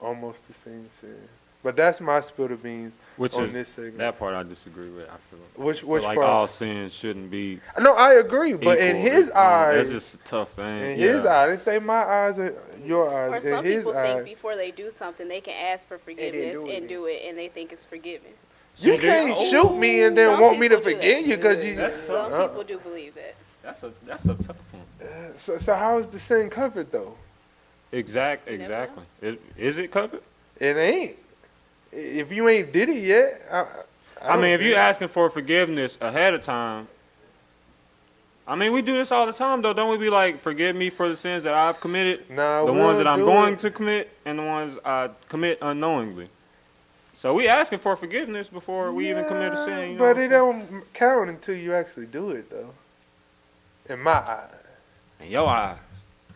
Speaker 2: almost the same sin. But that's my spill of beans
Speaker 3: Which
Speaker 2: on
Speaker 3: is
Speaker 2: this segment.
Speaker 3: that part I disagree with. I feel
Speaker 2: Which
Speaker 3: like
Speaker 2: part?
Speaker 3: all sin shouldn't be
Speaker 2: No, I agree. But in
Speaker 3: equal.
Speaker 2: His eyes,
Speaker 3: that's just a tough thing.
Speaker 2: in
Speaker 3: yeah.
Speaker 2: His eyes, I didn't say my eyes or your
Speaker 4: Or
Speaker 2: eyes.
Speaker 4: some
Speaker 2: In His
Speaker 4: people
Speaker 2: eyes,
Speaker 4: think before they do something, they can ask for forgiveness
Speaker 5: do it.
Speaker 4: and do it, and they think it's forgiven.
Speaker 2: you can't shoot me and then
Speaker 4: Some
Speaker 2: want me to
Speaker 4: people do
Speaker 2: forgive
Speaker 4: that.
Speaker 2: you because you.
Speaker 3: That's
Speaker 4: Some
Speaker 2: Uh,
Speaker 4: people do believe that.
Speaker 3: That's a tough one.
Speaker 2: So how is the sin covered though?
Speaker 3: Exactly. Is it covered?
Speaker 2: It ain't. If you ain't did it yet,
Speaker 3: I mean, if you're asking for forgiveness ahead of time, I mean, we do this all the time, though. Don't we be like, forgive me for the sins that I've committed,
Speaker 2: nah,
Speaker 3: the
Speaker 2: we
Speaker 3: ones
Speaker 2: don't
Speaker 3: that I'm
Speaker 2: do
Speaker 3: going
Speaker 2: it.
Speaker 3: to commit, and the ones I commit unknowingly. So we asking for forgiveness before we even commit a sin. You know
Speaker 2: But
Speaker 3: what
Speaker 2: it
Speaker 3: I'm saying?
Speaker 2: don't count until you actually do it, though. In my eyes.
Speaker 3: In your eyes.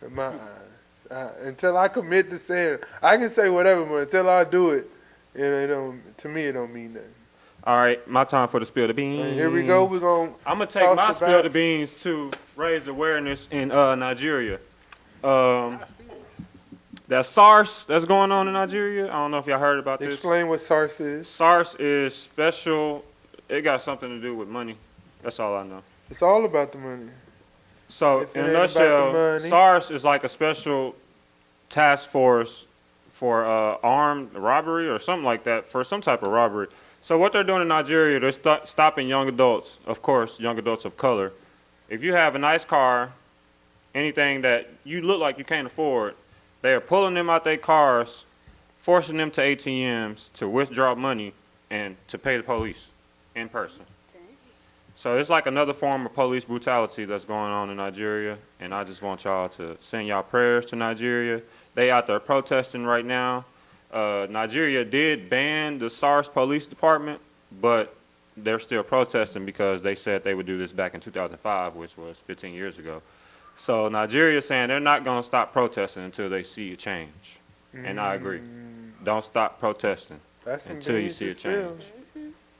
Speaker 2: In my eyes. Until I commit the sin, I can say whatever, but until I do it, it don't. To me, it don't mean nothing.
Speaker 3: All right, my time for the spill the beans.
Speaker 2: And here we go. We're gonna.
Speaker 3: I'm gonna take
Speaker 2: Toss
Speaker 3: my
Speaker 2: the
Speaker 3: spill
Speaker 2: bat.
Speaker 3: the beans to raise awareness in Nigeria. That SARS that's going on in Nigeria. I don't know if y'all heard about this.
Speaker 2: Explain what SARS is.
Speaker 3: SARS is special. It got something to do with money. That's all I know.
Speaker 2: It's all about the money.
Speaker 3: So
Speaker 2: If it
Speaker 3: in a
Speaker 2: ain't about the
Speaker 3: nutshell,
Speaker 2: money.
Speaker 3: SARS is like a special task force for armed robbery or something like that, for some type of robbery. So what they're doing in Nigeria, they're stopping young adults, of course, young adults of color. If you have a nice car, anything that you look like you can't afford, they are pulling them out their cars, forcing them to ATMs to withdraw money and to pay the police in person. So it's like another form of police brutality that's going on in Nigeria, and I just want y'all to send y'all prayers to Nigeria. They out there protesting right now. Nigeria did ban the SARS police department, but they're still protesting because they said they would do this back in 2005, which was 15 years ago. So Nigeria is saying they're not going to stop protesting until they see a change. And I agree. Don't stop protesting
Speaker 2: That's some
Speaker 3: until you
Speaker 2: beans
Speaker 3: see
Speaker 2: to
Speaker 3: a
Speaker 2: spill.
Speaker 3: change.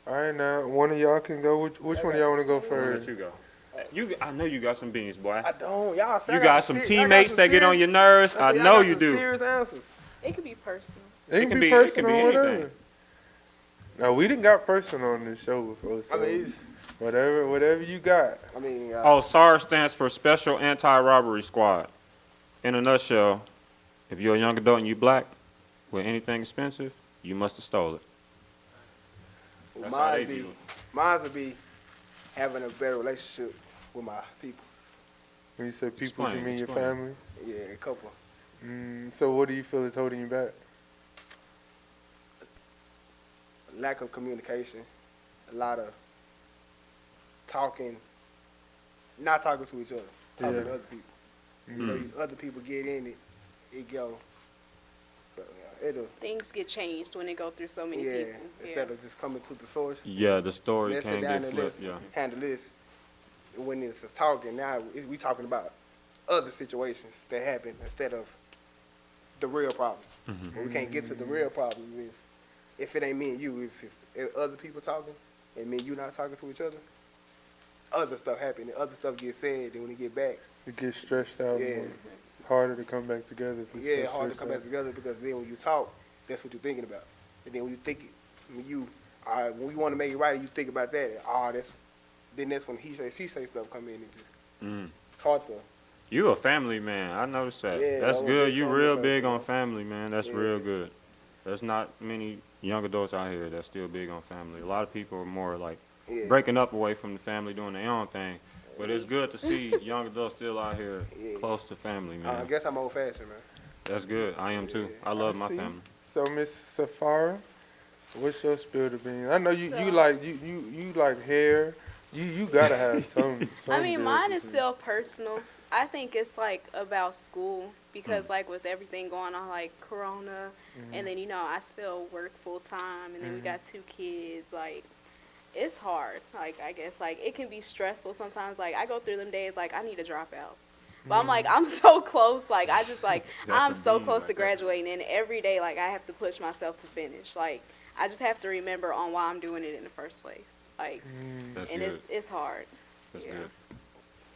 Speaker 2: All right, now one of y'all can go. Which one of y'all want to go
Speaker 3: I'll let
Speaker 2: first?
Speaker 3: you go. I know you got some beans, boy.
Speaker 5: I don't. Y'all say
Speaker 3: You got some teammates that get on your nerves. I know you do.
Speaker 5: Serious answers.
Speaker 4: It could be personal.
Speaker 2: It can be
Speaker 3: it can
Speaker 2: personal,
Speaker 3: be
Speaker 2: whatever.
Speaker 3: anything.
Speaker 2: Now we didn't got personal on this show before, so
Speaker 5: I mean,
Speaker 2: whatever you got.
Speaker 3: Oh, SARS stands for Special Anti-Robbery Squad. In a nutshell, if you're a young adult and you black with anything expensive, you must have stole it. That's how they view it.
Speaker 5: Mine would be having a better relationship with my people.
Speaker 2: When you say people,
Speaker 3: Explain,
Speaker 2: you mean your
Speaker 3: explain.
Speaker 2: family.
Speaker 5: Yeah, a couple.
Speaker 2: So what do you feel is holding you back?
Speaker 5: Lack of communication, a lot of talking, not talking to each other, talking
Speaker 2: Yeah.
Speaker 5: to other people. You know, other people get in it, it go. So, yeah. it'll
Speaker 4: Things get changed when they go through so many
Speaker 5: yeah.
Speaker 4: people.
Speaker 5: Instead of just coming to the source.
Speaker 3: Yeah, the story
Speaker 5: Let's
Speaker 3: can
Speaker 5: sit down
Speaker 3: get
Speaker 5: and
Speaker 3: flipped.
Speaker 5: let's
Speaker 3: Yeah.
Speaker 5: handle this. When it's a talking now, we talking about other situations that happen instead of the real problem. But we can't get to the real problem if it ain't me and you. If other people talking and me and you not talking to each other, other stuff happen. And other stuff gets said. Then when you get back,
Speaker 2: It gets stretched out
Speaker 5: Yeah.
Speaker 2: more. Harder to come back together. if it's
Speaker 5: yeah,
Speaker 2: so
Speaker 5: hard to
Speaker 2: stretched
Speaker 5: come
Speaker 2: out.
Speaker 5: back together because then when you talk, that's what you're thinking about. And then when you think it, when you want to make it right, you think about that. That's when he say she say stuff come in. And
Speaker 3: Mm.
Speaker 5: it's hard to.
Speaker 3: You a family man. I noticed that.
Speaker 5: Yeah,
Speaker 3: That's
Speaker 5: I'm a
Speaker 3: good.
Speaker 5: big
Speaker 3: You
Speaker 5: family
Speaker 3: real
Speaker 5: person,
Speaker 3: big on
Speaker 5: man.
Speaker 3: family, man. That's
Speaker 5: Yeah.
Speaker 3: real good. There's not many young adults out here that's still big on family. A lot of people are more like
Speaker 5: Yeah.
Speaker 3: breaking up away from the family, doing their own thing. But it's good to see young adults still out here
Speaker 5: Yeah.
Speaker 3: close to family,
Speaker 5: I
Speaker 3: man.
Speaker 5: guess I'm old fashioned, man.
Speaker 3: That's good. I am too. I love my
Speaker 2: see.
Speaker 3: family.
Speaker 2: So Miss Safara, what's your spill to beans? I know you
Speaker 4: So-
Speaker 2: you like hair. You gotta have some.
Speaker 4: I mean,
Speaker 2: deals
Speaker 4: mine
Speaker 2: with
Speaker 4: is
Speaker 2: it.
Speaker 4: still personal. I think it's like about school because like with everything going on, like Corona, and then I still work full time, and then we got 2 kids. Like, it's hard. Like, I guess like it can be stressful sometimes. Like I go through them days like I need to drop out. But I'm like, I'm so close. Like, I just like,
Speaker 3: That's
Speaker 4: I'm
Speaker 3: a
Speaker 4: so
Speaker 3: bean
Speaker 4: close
Speaker 3: right
Speaker 4: to
Speaker 3: there.
Speaker 4: graduating, and every day, like, I have to push myself to finish. Like, I just have to remember on why I'm doing it in the first place. Like,
Speaker 3: That's
Speaker 4: and
Speaker 3: good.
Speaker 4: it's hard.
Speaker 3: That's
Speaker 4: yeah.
Speaker 3: good.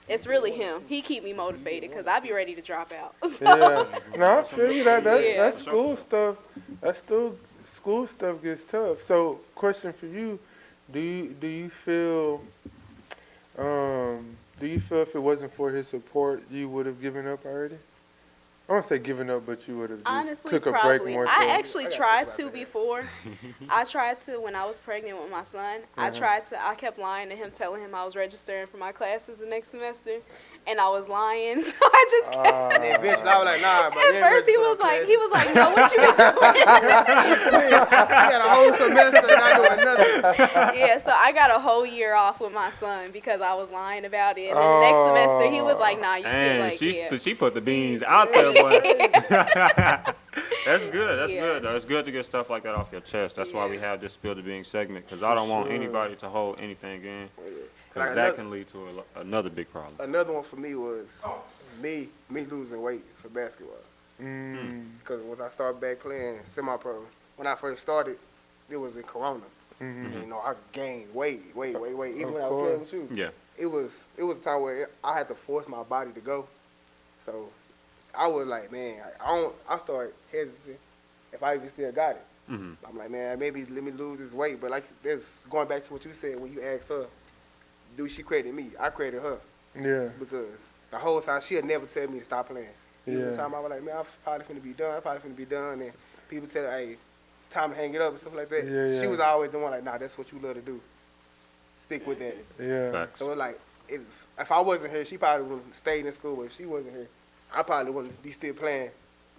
Speaker 4: It's really him. He keep me motivated because I be ready to drop out.
Speaker 2: Yeah, no, I feel you. That's
Speaker 4: Yeah.
Speaker 2: that's school stuff. That's still school stuff gets tough. So, question for you: Do you feel if it wasn't for his support, you would have given up already? I won't say given up, but you would have just
Speaker 4: Honestly,
Speaker 2: took a
Speaker 4: probably.
Speaker 2: break more. So.
Speaker 4: I actually
Speaker 5: I gotta
Speaker 4: tried
Speaker 5: think
Speaker 4: to
Speaker 5: about that.
Speaker 4: before. I tried to when I was pregnant with my son. I kept lying to him, telling him I was registering for my classes the next semester, and I was lying. So I just kept.
Speaker 5: And then eventually I was like, nah, but
Speaker 4: At first he was like, no, what you been doing?
Speaker 5: I got a whole semester not doing nothing.
Speaker 4: Yeah, so I got a whole year off with my son because I was lying about it. And then the next semester he was like, nah, you feel
Speaker 3: And
Speaker 4: like
Speaker 3: she put the beans out there, boy. That's good. That's
Speaker 4: Yeah.
Speaker 3: good. Though. It's good to get stuff like that off your chest. That's why we have this spill the beans segment, because I don't want
Speaker 2: sure.
Speaker 3: anybody to hold anything in, because
Speaker 5: Like
Speaker 3: that
Speaker 5: another-
Speaker 3: can lead to another big problem.
Speaker 5: Another one for me was me losing weight for basketball. Because when I started back playing semi-pro, when I first started, it was in Corona. And, I gained weight. Even
Speaker 2: Of
Speaker 5: when I was playing
Speaker 2: course.
Speaker 5: with you.
Speaker 3: Yeah.
Speaker 5: It was a time where I had to force my body to go. So I was like, man, I started hesitant if I even still got it.
Speaker 3: Mhm.
Speaker 5: I'm like, man, maybe let me lose this weight. But like, there's going back to what you said when you asked her, do she credit me? I credit her
Speaker 2: Yeah,
Speaker 5: because the whole time she had never tell me to stop playing. Even the
Speaker 2: Yeah.
Speaker 5: time I was like, man, I'm probably finna be done. And people tell her, hey, time to hang it up and stuff like that.
Speaker 2: Yeah,
Speaker 5: She
Speaker 2: yeah.
Speaker 5: was always the one like, nah, that's what you love to do. Stick with that.
Speaker 2: yeah.
Speaker 3: Facts.
Speaker 5: So it's like, if I wasn't here, she probably would have stayed in school. But if she wasn't here, I probably wouldn't be still playing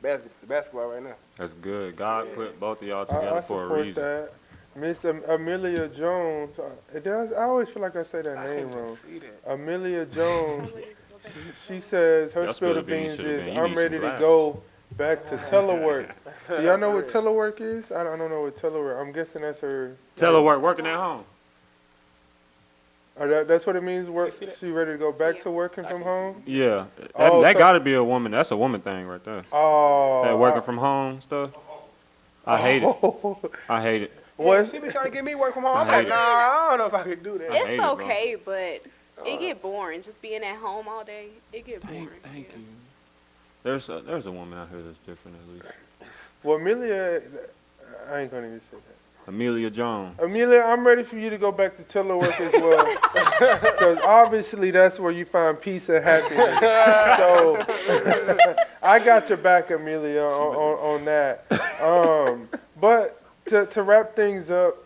Speaker 5: basketball right now.
Speaker 3: That's good. God put both of y'all
Speaker 2: I
Speaker 3: together for a
Speaker 2: support
Speaker 3: reason.
Speaker 2: that. Miss Amelia Jones. I always feel like I say that
Speaker 5: I
Speaker 2: name
Speaker 5: can't
Speaker 2: wrong.
Speaker 5: see that.
Speaker 2: Amelia Jones. She says her
Speaker 3: Y'all
Speaker 2: spill the beans
Speaker 3: should've
Speaker 2: is
Speaker 3: been. You
Speaker 2: I'm
Speaker 3: need some
Speaker 2: ready to
Speaker 3: glasses.
Speaker 2: go back to telework. Do y'all know what telework is? I don't know what telework. I'm guessing that's her.
Speaker 3: Telework, working at home.
Speaker 2: That's what it means. Work.
Speaker 5: see that?
Speaker 2: She ready to go back
Speaker 4: Yeah.
Speaker 2: to working from home.
Speaker 3: Yeah.
Speaker 2: Oh,
Speaker 3: that
Speaker 2: so-
Speaker 3: got to be a woman. That's a woman thing right there.
Speaker 2: Oh.
Speaker 3: That working from home stuff. I hate it. I hate it.
Speaker 2: What's
Speaker 5: She been trying to get me work from home. I'm
Speaker 3: I hate
Speaker 5: like,
Speaker 3: it.
Speaker 5: nah, I don't know if I could do that.
Speaker 3: hate
Speaker 4: It's
Speaker 3: it, bro.
Speaker 4: okay, but it get boring. Just being at home all day, it get boring.
Speaker 3: Thank
Speaker 4: yeah.
Speaker 3: you. There's a woman out here that's different at least.
Speaker 2: well, Amelia? I ain't gonna even say that.
Speaker 3: Amelia Jones.
Speaker 2: Amelia, I'm ready for you to go back to telework as well, because obviously that's where you find peace and happiness. So I got your back, Amelia, on that. But to wrap things up,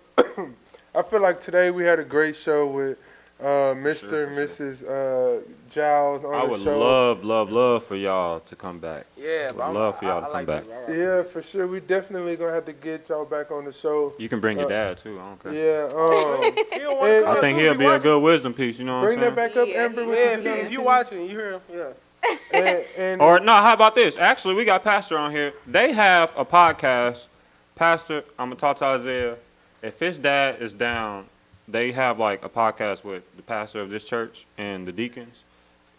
Speaker 2: I feel like today we had a great show with Mr. and Mrs. Giles on
Speaker 3: I
Speaker 2: the
Speaker 3: would
Speaker 2: show.
Speaker 3: love for y'all to come back.
Speaker 5: Yeah,
Speaker 3: Would love for y'all to come back.
Speaker 2: Yeah, for sure. We definitely gonna have to get y'all back on the show.
Speaker 3: You can bring your dad too. I don't care.
Speaker 2: Yeah.
Speaker 5: He don't wanna
Speaker 2: And-
Speaker 5: come
Speaker 3: I think
Speaker 5: too,
Speaker 3: he'll
Speaker 5: if
Speaker 3: be
Speaker 5: you
Speaker 3: a
Speaker 5: watching.
Speaker 3: good wisdom piece. You know what
Speaker 2: Bring
Speaker 3: I'm
Speaker 2: that
Speaker 3: saying?
Speaker 2: back up,
Speaker 4: Yeah,
Speaker 2: Amber.
Speaker 4: he
Speaker 2: with
Speaker 5: Yeah,
Speaker 2: you
Speaker 5: if
Speaker 2: on
Speaker 5: you
Speaker 2: TV.
Speaker 5: watching, you hear him. Yeah.
Speaker 2: And
Speaker 3: Or no, how about this? Actually, we got Pastor on here. They have a podcast. Pastor, I'm gonna talk to Isaiah. If his dad is down, they have like a podcast with the pastor of this church and the deacons,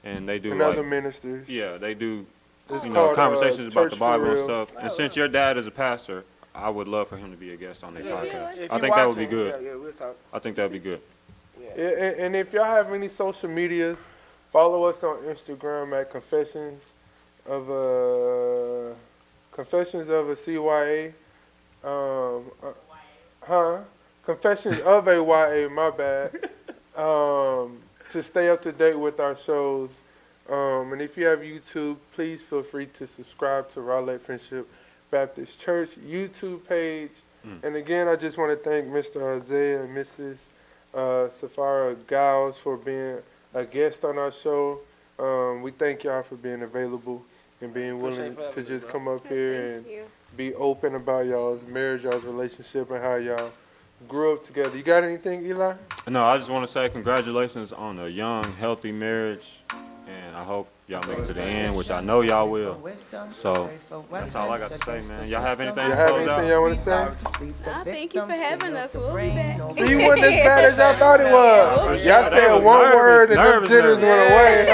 Speaker 3: and they do
Speaker 2: And other
Speaker 3: like,
Speaker 2: ministers.
Speaker 3: yeah, they do
Speaker 2: It's
Speaker 3: you know,
Speaker 2: called,
Speaker 3: conversations about
Speaker 2: Church
Speaker 3: the
Speaker 2: for
Speaker 3: Bible and
Speaker 2: Real.
Speaker 3: stuff. And since your dad is a pastor, I would love for him to be a guest on their podcast.
Speaker 5: If
Speaker 3: I
Speaker 5: you
Speaker 3: think that would be
Speaker 5: watching,
Speaker 3: good.
Speaker 5: Yeah, we'll talk.
Speaker 3: I think that would be good.
Speaker 2: And if y'all have any social medias, follow us on Instagram at Confessions of a CYA. Confessions of a YA, my bad. To stay up to date with our shows. And if you have YouTube, please feel free to subscribe to Raleigh Friendship Baptist Church YouTube page. And again, I just want to thank Mr. Isaiah and Mrs. Safara Giles for being a guest on our show. We thank y'all for being available and being willing to just come up here and
Speaker 4: Thank you.
Speaker 2: be open about y'all's marriage, y'all's relationship, and how y'all grew up together. You got anything, Eli?
Speaker 3: No, I just want to say congratulations on a young, healthy marriage, and I hope y'all make it to the end, which I know y'all will. So that's all I got to say, man. Y'all have anything
Speaker 2: You
Speaker 3: to
Speaker 2: have
Speaker 3: close
Speaker 2: anything
Speaker 3: out?
Speaker 2: y'all want to say?
Speaker 4: Nah, thank you for having us. We'll be back.
Speaker 2: See, you wasn't as bad as y'all thought it was. Y'all
Speaker 3: That
Speaker 2: said
Speaker 3: was
Speaker 2: one
Speaker 3: nervous,
Speaker 2: word and them
Speaker 3: nervous,
Speaker 2: jitters
Speaker 3: nervous.
Speaker 2: went away.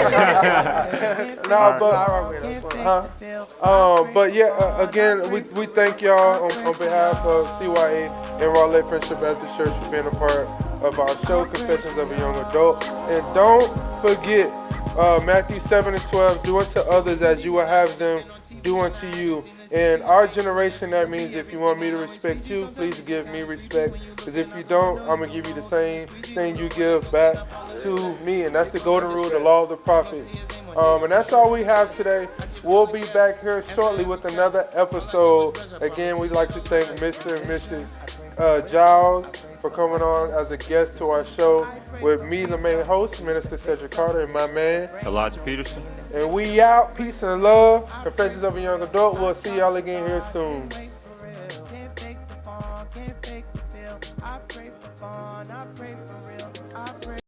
Speaker 2: But yeah, again, we thank y'all on behalf of CYA and Raleigh Friendship Baptist Church for being a part of our show, Confessions of a Young Adult. And don't forget, Matthew 7:12, do unto others as you will have them do unto you. In our generation, that means if you want me to respect you, please give me respect. Because if you don't, I'm going to give you the same thing you give back to me. And that's the golden rule, the law of the prophets. And that's all we have today. We'll be back here shortly with another episode. Again, we'd like to thank Mr. and Mrs. Giles for coming on as a guest to our show with me, the main host, Minister Cedric Carter, and my man.
Speaker 3: Elijah Peterson.
Speaker 2: And we out. Peace and love. Confessions of a Young Adult. We'll see y'all again here soon.